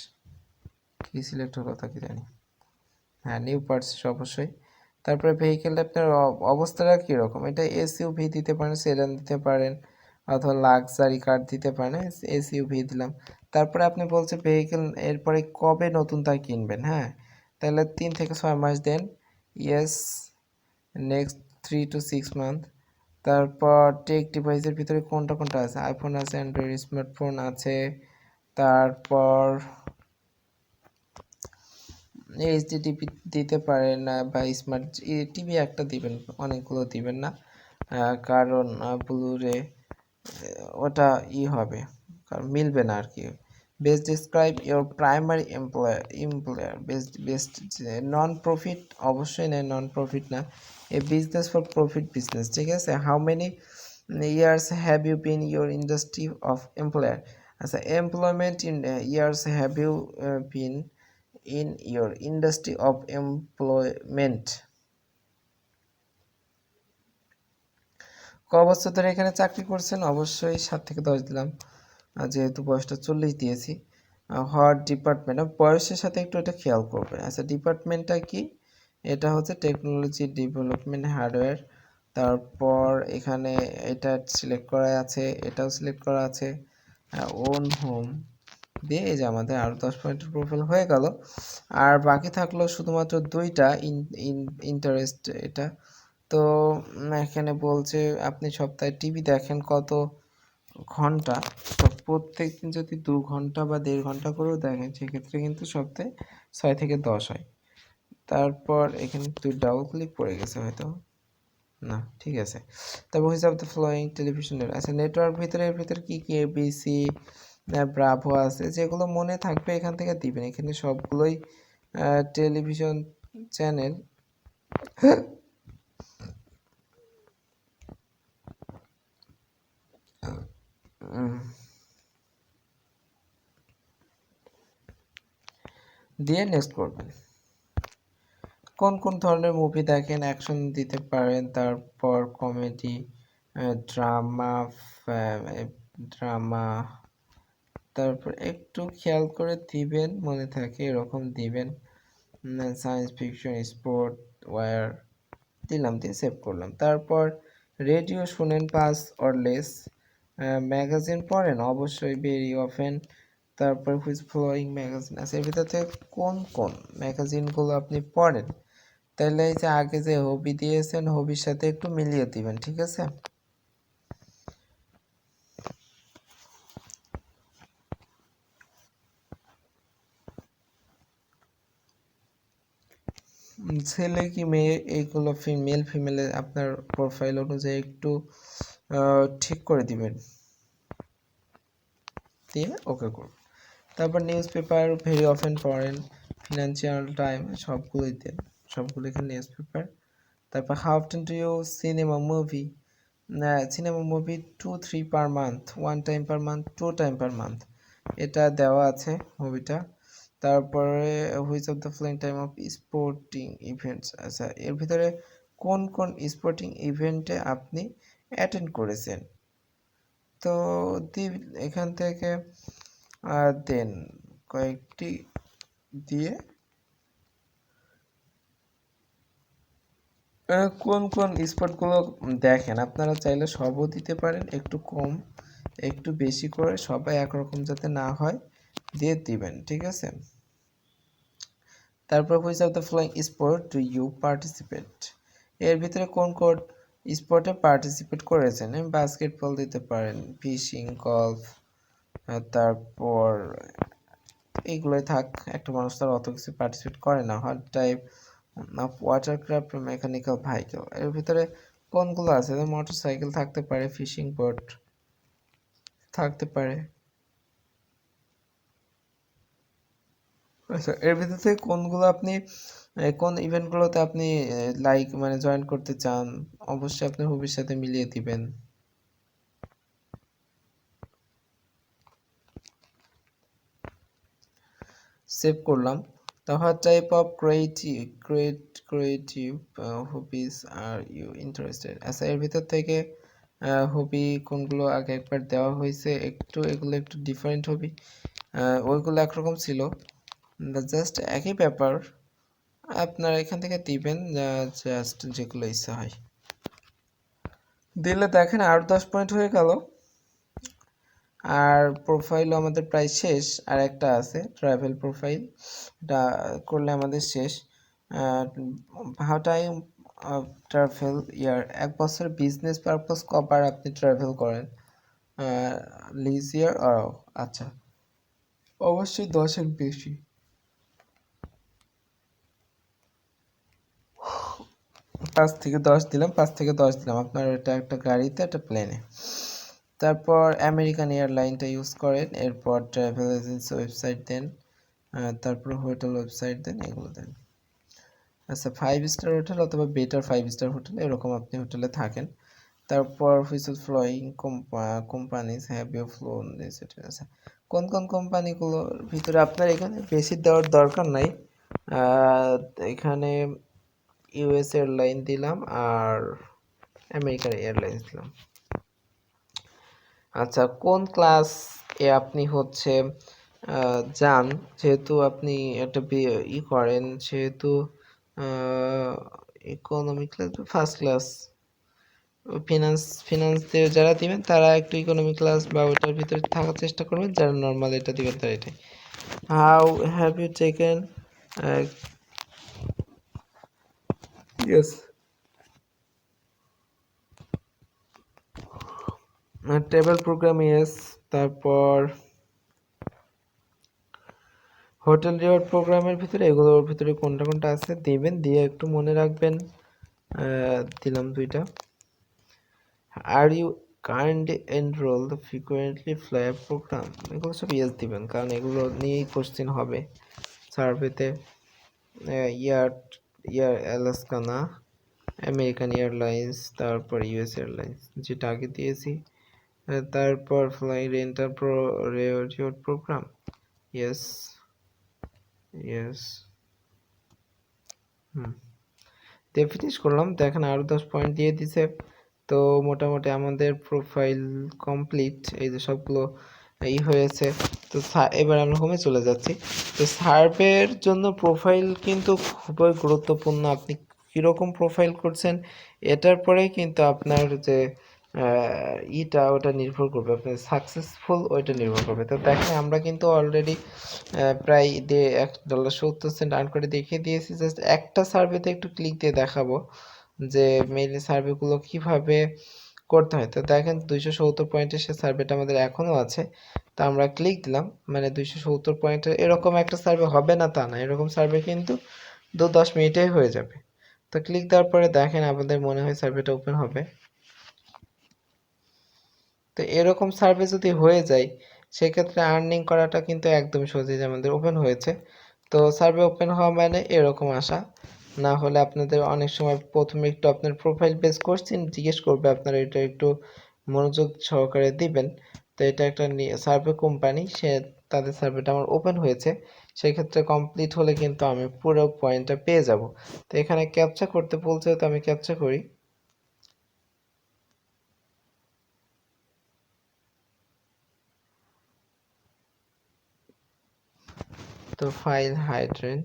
কি সিলেক্ট হলো তা কি জানি, হ্যাঁ নিউ পারচেস অবশ্যই। তারপরে ভেহিকেলটা আপনার অবস্থাটা কীরকম, এটা এসইউভি দিতে পারেন, সেডান দিতে পারেন, অথবা লাক্সারি কার দিতে পারেন। এসইউভি দিলাম। তারপরে আপনি বলছে ভেহিকেল এরপরে কবে নতুন তা কিনবেন, হ্যাঁ তাহলে 3 থেকে 6 মাস দেন, ইয়েস। Next 3 to 6 month. তারপর টেক ডিভাইসের ভিতরে কোনটা কোনটা আছে, আইফোন আছে, অ্যান্ড্রয়েড স্মার্টফোন আছে, তারপর এইচডি টিভি দিতে পারেন বা স্মার্ট টিভি একটা দিবেন, অনেকগুলো দিবেন না, কারণ ব্লুরে ওটা হবে, কারণ মিলবে না আর কি। Best describe your primary employer, best non profit, অবশ্যই নেই, নন প্রফিট না, a business for profit business, ঠিক আছে। How many years have you been your industry of employer, আচ্ছা employment in years have you been in your industry of employment, ক বছর ধরে এখানে চাকরি করছেন, অবশ্যই 7 থেকে 10 দিলাম, যেহেতু বয়সটা 40 দিয়েছি। হওয়ার ডিপার্টমেন্ট, বয়সের সাথে একটু এটা খেয়াল করবেন। আচ্ছা, ডিপার্টমেন্টটা কি, এটা হচ্ছে টেকনোলজি ডেভেলপমেন্ট হার্ডওয়্যার। তারপর এখানে এটা সিলেক্ট করা আছে, এটাও সিলেক্ট করা আছে, ওন হোম দিয়ে এই যে আমাদের আরও 10 পয়েন্টের প্রোফাইল হয়ে গেল। আর বাকি থাকলো শুধুমাত্র 2টা ইন্টারেস্ট, এটা তো এখানে বলছে আপনি সপ্তাহে টিভি দেখেন কত ঘন্টা, তো প্রত্যেক দিন যদি 2 ঘন্টা বা 1.5 ঘন্টা করেও দেখেন সেক্ষেত্রে কিন্তু সপ্তাহে 6 থেকে 10 হয়। তারপর এখানে 2 ডাবল ক্লিক পড়ে গেছে হয়তো, না ঠিক আছে। তারপর হচ্ছে দ্য ফ্লোয়িং টেলিভিশন, আচ্ছা নেটওয়ার্ক এর ভিতরে কি কি এবিসি, ব্রাভো আছে, যেগুলো মনে থাকবে এখান থেকে দিবেন, এখানে সবগুলোই টেলিভিশন চ্যানেল। দিয়ে নেক্সট করবেন। কোন কোন ধরনের মুভি দেখেন, অ্যাকশন দিতে পারেন, তারপর কমেডি, ড্রামা, ড্রামা, তারপর একটু খেয়াল করে দিবেন, মনে থাকে এরকম দিবেন, সায়েন্স ফিকশন, স্পোর্ট, ওয়্যার দিলাম, দিয়ে সেভ করলাম। তারপর রেডিও শুনেন 5 or less, ম্যাগাজিন পড়েন অবশ্যই, ভেরি অফেন। তারপর হুইচ ফ্লোয়িং ম্যাগাজিন আছে, এর ভিতর থেকে কোন কোন ম্যাগাজিনগুলো আপনি পড়েন, তাহলে এই যে আগে যে হবি দিয়েছেন হবির সাথে একটু মিলিয়ে দিবেন, ঠিক আছে। ছেলে কি মেয়ে এইগুলো মেল ফিমেলে আপনার প্রোফাইল অনুযায়ী একটু ঠিক করে দিবেন, দিয়ে ওকে করুন। তারপর নিউজ পেপার ভেরি অফেন পড়েন, ফিনান্সিয়াল টাইম সবগুলোই দেন, সবগুলো এখানে নিউজ পেপার। তারপর how often do you cinema movie, cinema movie 2-3 per month, 1 time per month, 2 time per month, এটা দেওয়া আছে মুভিটা। তারপরে which of the following time of sporting events, আচ্ছা এর ভিতরে কোন কোন স্পোর্টিং ইভেন্টে আপনি অ্যাটেন্ড করেছেন। তো এখান থেকে দেন কয়েকটি দিয়ে কোন কোন স্পটগুলো দেখেন, আপনারা চাইলে সবও দিতে পারেন, একটু কম একটু বেশি করে, সবাই একরকম যাতে না হয় দিয়ে দিবেন, ঠিক আছে। তারপর which of the following sport do you participate, এর ভিতরে কোন কোন স্পোর্টে পার্টিসিপেট করেছেন। বাস্কেটবল দিতে পারেন, ফিশিং, গলফ, তারপর এইগুলোই থাক, একটা মানুষ তার অত কিছু পার্টিসিপেট করে না। Hot type of watercraft, mechanical vehicle, এর ভিতরে কোনগুলো আছে, মোটর সাইকেল থাকতে পারে, ফিশিং বোট থাকতে পারে। আচ্ছা এর ভিতর থেকে কোনগুলো আপনি কোন ইভেন্টগুলোতে আপনি লাইক মানে জয়েন করতে চান, অবশ্যই আপনার হবির সাথে মিলিয়ে দিবেন। সেভ করলাম। তো what type of creative hobbies are you interested, আচ্ছা এর ভিতর থেকে হবি কোনগুলো আগে একবার দেওয়া হয়েছে, একটু এগুলো একটু ডিফারেন্ট হবি, ওইগুলো একরকম ছিল, জাস্ট একই ব্যাপার, আপনারা এখান থেকে দিবেন জাস্ট যেগুলো ইচ্ছা হয় দিলে। দেখেন আর 10 পয়েন্ট হয়ে গেল, আর প্রোফাইলও আমাদের প্রায় শেষ, আর একটা আছে ট্রাভেল প্রোফাইল, এটা করলে আমাদের শেষ। হাউ টাইম ট্রাভেল ইয়ার, এক বছর বিজনেস পারপাস কবার আপনি ট্রাভেল করেন, লিজ ইয়ার, আচ্ছা অবশ্যই 10-এর বেশি, 5 থেকে 10 দিলাম, 5 থেকে 10 দিলাম, আপনার এটা একটা গাড়িতে একটা প্লেনে। তারপর আমেরিকান এয়ারলাইনটা ইউজ করেন, এরপর ট্রাভেল এজেন্সি ওয়েবসাইট দেন, তারপর হোটেল ওয়েবসাইট দেন, এগুলো দেন। আচ্ছা 5 স্টার হোটেল অথবা বেটার 5 স্টার হোটেল, এরকম আপনি হোটেলে থাকেন। তারপর which of following companies have you flown this, আচ্ছা কোন কোন কোম্পানিগুলোর ভিতরে আপনার এখানে বেশি দেওয়ার দরকার নাই, এখানে ইউএস এয়ারলাইন দিলাম আর আমেরিকান এয়ারলাইন্স দিলাম। আচ্ছা কোন ক্লাস এ আপনি হচ্ছে যান, যেহেতু আপনি একটা করেন, সেহেতু economy class, first class, finance দিয়ে যারা দিবেন তারা একটু ইকোনমি ক্লাস বা ওটার ভিতরে থাকার চেষ্টা করবেন, যারা নর্মাল এটা দিবেন তারা এটাই। How have you taken, yes table program, yes. তারপর হোটেল রিওয়ার্ড প্রোগ্রামের ভিতরে এগুলোর ভিতরে কোনটা কোনটা আছে দিবেন, দিয়ে একটু মনে রাখবেন। দিলাম 2টা। Are you kindly enroll the frequently flyer program, এগুলো সব ইয়েস দিবেন, কারণ এগুলো নিয়েই কোশ্চেন হবে সার্ভেতে। Air air Alaskan, American Airlines, তারপর ইউএস এয়ারলাইন্স যেটা আগে দিয়েছি, তারপর fly rental reward program, yes yes, দিয়ে ফিনিশ করলাম। দেখেন আরও 10 পয়েন্ট দিয়ে দিছে, তো মোটামুটি আমাদের প্রোফাইল কমপ্লিট, এই যে সবগুলো এই হয়েছে। তো এবার আমরা হোমে চলে যাচ্ছি। তো সার্ভের জন্য প্রোফাইল কিন্তু খুবই গুরুত্বপূর্ণ, আপনি কীরকম প্রোফাইল করছেন এটার পরেই কিন্তু আপনার যে ওটা নির্ভর করবে, আপনার সাকসেসফুল ওইটা নির্ভর করবে। তো দেখেন আমরা কিন্তু অলরেডি প্রায় $1.70 আর্ন করে দেখিয়ে দিয়েছি। জাস্ট একটা সার্ভেতে একটু ক্লিক দিয়ে দেখাবো যে মেইনলি সার্ভেগুলো কিভাবে করতে হয়। তো দেখেন 270 পয়েন্টের সে সার্ভেটা আমাদের এখনও আছে, তো আমরা ক্লিক দিলাম, মানে 270 পয়েন্টের এরকম একটা সার্ভে হবে না তা না, এরকম সার্ভে কিন্তু 10 মিনিটেই হয়ে যাবে। তো ক্লিক দেওয়ার পরে দেখেন আমাদের মনে হয় সার্ভেটা ওপেন হবে। তো এরকম সার্ভে যদি হয়ে যায় সেক্ষেত্রে আর্নিং করাটা কিন্তু একদম সহজ, যে আমাদের ওপেন হয়েছে। তো সার্ভে ওপেন হওয়া মানে এরকম আসা, না হলে আপনাদের অনেক সময় প্রথমে একটু আপনার প্রোফাইল বেস কোশ্চেন জিজ্ঞেস করবে, আপনারা এটা একটু মনোযোগ সহকারে দিবেন। তো এটা একটা সার্ভে কোম্পানি, তাদের সার্ভেটা আমার ওপেন হয়েছে, সেক্ষেত্রে কমপ্লিট হলে কিন্তু আমি পুরো পয়েন্টটা পেয়ে যাব। তো এখানে ক্যাপচা করতে বলছে, তো আমি ক্যাপচা করি। তো ফাইল হাইড্রেন,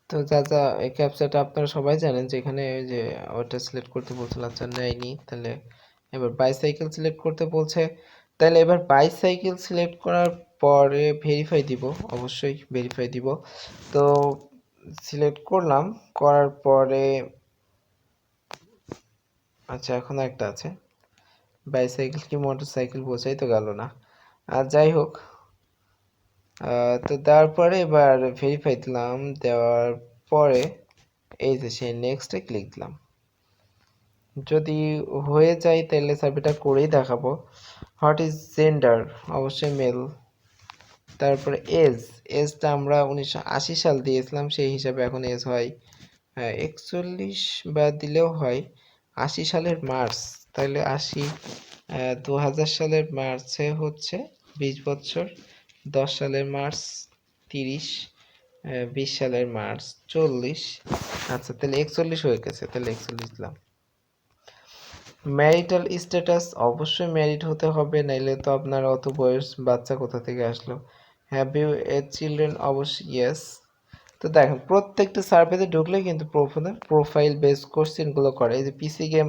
তো যা এই ক্যাপচাটা আপনারা সবাই জানেন, যেখানে ওই যে ওটা সিলেক্ট করতে বলছিল, আচ্ছা নেয়নি, তাহলে এবার বাইসাইকেল সিলেক্ট করতে বলছে, তাহলে এবার বাইসাইকেল সিলেক্ট করার পরে ভেরিফাই দিব, অবশ্যই ভেরিফাই দিব। তো সিলেক্ট করলাম, করার পরে আচ্ছা এখন একটা আছে, বাইসাইকেল কি মোটরসাইকেল বোঝাই তো গেল না, আর যাই হোক। তো তারপরে এবার ভেরিফাই দিলাম, দেওয়ার পরে এই যে সেই নেক্সটে ক্লিক দিলাম। যদি হয়ে যায় তাহলে সার্ভেটা করেই দেখাবো। হোয়াট ইজ জেন্ডার, অবশ্যই মেল। তারপরে এজটা আমরা 1980 সাল দিয়েছিলাম, সেই হিসাবে এখন এজ হয় 41 বা দিলেও হয় 80 সালের মার্চ, তাহলে 80 2000 সালের মার্চে হচ্ছে 20 বছর, 10 সালের মার্চ 30, 20 সালের মার্চ 40, আচ্ছা তাহলে 41 হয়ে গেছে, তাহলে 41 দিলাম। ম্যারিটাল স্ট্যাটাস, অবশ্যই ম্যারিড হতে হবে, নাইলে তো আপনার অত বয়স বাচ্চা কোথা থেকে আসলো। হ্যাভ ইউ এ চিলড্রেন, অবশ্যই ইয়েস। তো দেখেন প্রত্যেকটা সার্ভেতে ঢুকলে কিন্তু প্রোফাইল বেস কোশ্চেনগুলো করে, এই যে পিসি গেম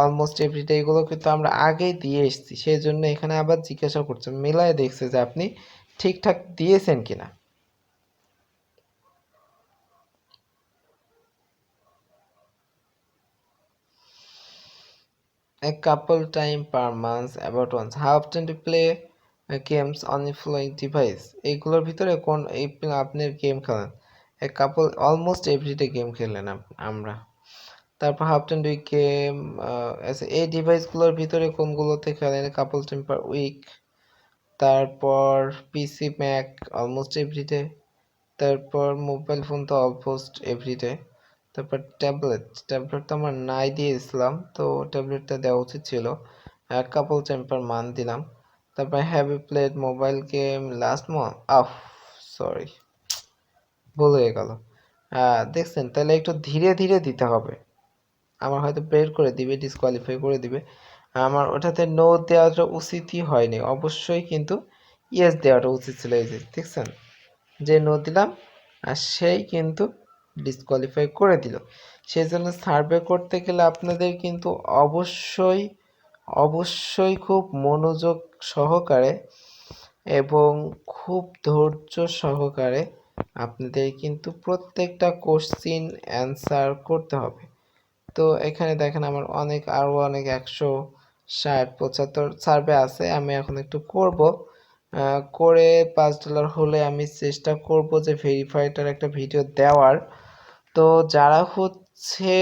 অলমোস্ট এভরিডে, এগুলো কিন্তু আমরা আগেই দিয়ে এসেছি, সেই জন্য এখানে আবার জিজ্ঞাসা করছে, মেলায় দেখছে যে আপনি ঠিকঠাক দিয়েছেন কিনা। A couple time per month, about once. How often do you play games on your following device? এইগুলোর ভিতরে কোন আপনি গেম খেলেন? A couple almost everyday game খেলেন আমরা। তারপর হাফ টাইম ডু গেম, এই ডিভাইসগুলোর ভিতরে কোনগুলোতে খেলেন? কাপল টাইম পার উইক। তারপর পিসি ম্যাক অলমোস্ট এভরিডে। তারপর মোবাইল ফোন তো অলমোস্ট এভরিডে। তারপর ট্যাবলেট তো আমার নাই দিয়েছিলাম, তো ট্যাবলেটটা দেওয়া উচিত ছিল। কাপল টাইম পার মান্থ দিলাম। তারপর have you played mobile game last month, sorry ভুল হয়ে গেল। দেখছেন, তাহলে একটু ধীরে ধীরে দিতে হবে, আমার হয়তো বের করে দিবে, ডিসকোয়ালিফাই করে দিবে। আমার ওটাতে নো দেওয়াটা উচিতই হয়নি, অবশ্যই কিন্তু ইয়েস দেওয়াটা উচিত ছিল। এই যে দেখছেন, যে নো দিলাম আর সেই কিন্তু ডিসকোয়ালিফাই করে দিল। সেই জন্য সার্ভে করতে গেলে আপনাদের কিন্তু অবশ্যই অবশ্যই খুব মনোযোগ সহকারে এবং খুব ধৈর্য সহকারে আপনাদের কিন্তু প্রত্যেকটা কোশ্চিন অ্যান্সার করতে হবে। তো এখানে দেখেন আমার আরও অনেক 160-75 সার্ভে আছে, আমি এখন একটু করব, করে $5 হলে আমি চেষ্টা করব যে ভেরিফাইটার একটা ভিডিও দেওয়ার। তো যারা হচ্ছে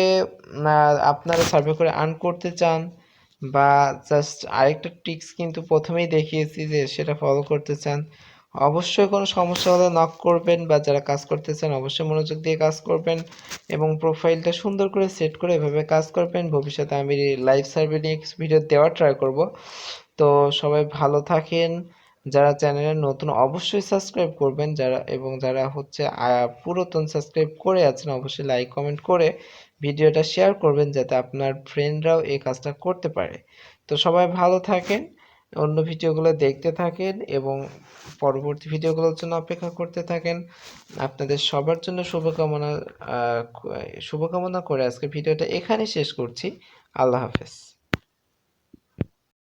আপনারা সার্ভে করে আর্ন করতে চান, বা জাস্ট আরেকটা ট্রিক্স কিন্তু প্রথমেই দেখিয়েছি যে সেটা ফলো করতে চান, অবশ্যই কোনো সমস্যা হলে নক করবেন, বা যারা কাজ করতে চান অবশ্যই মনোযোগ দিয়ে কাজ করবেন এবং প্রোফাইলটা সুন্দর করে সেট করে এভাবে কাজ করবেন। ভবিষ্যতে আমি লাইভ সার্ভে নিয়ে কিছু ভিডিও দেওয়ার ট্রাই করব। তো সবাই ভালো থাকেন, যারা চ্যানেলে নতুন অবশ্যই সাবস্ক্রাইব করবেন, যারা হচ্ছে পুরাতন সাবস্ক্রাইব করে আছেন অবশ্যই লাইক কমেন্ট করে ভিডিওটা শেয়ার করবেন, যাতে আপনার ফ্রেন্ডরাও এই কাজটা করতে পারে। তো সবাই ভালো থাকেন, অন্য ভিডিওগুলো দেখতে থাকেন এবং পরবর্তী ভিডিওগুলোর জন্য অপেক্ষা করতে থাকেন। আপনাদের সবার জন্য শুভকামনা করে আজকে ভিডিওটা এখানে শেষ করছি। আল্লাহ হাফেজ।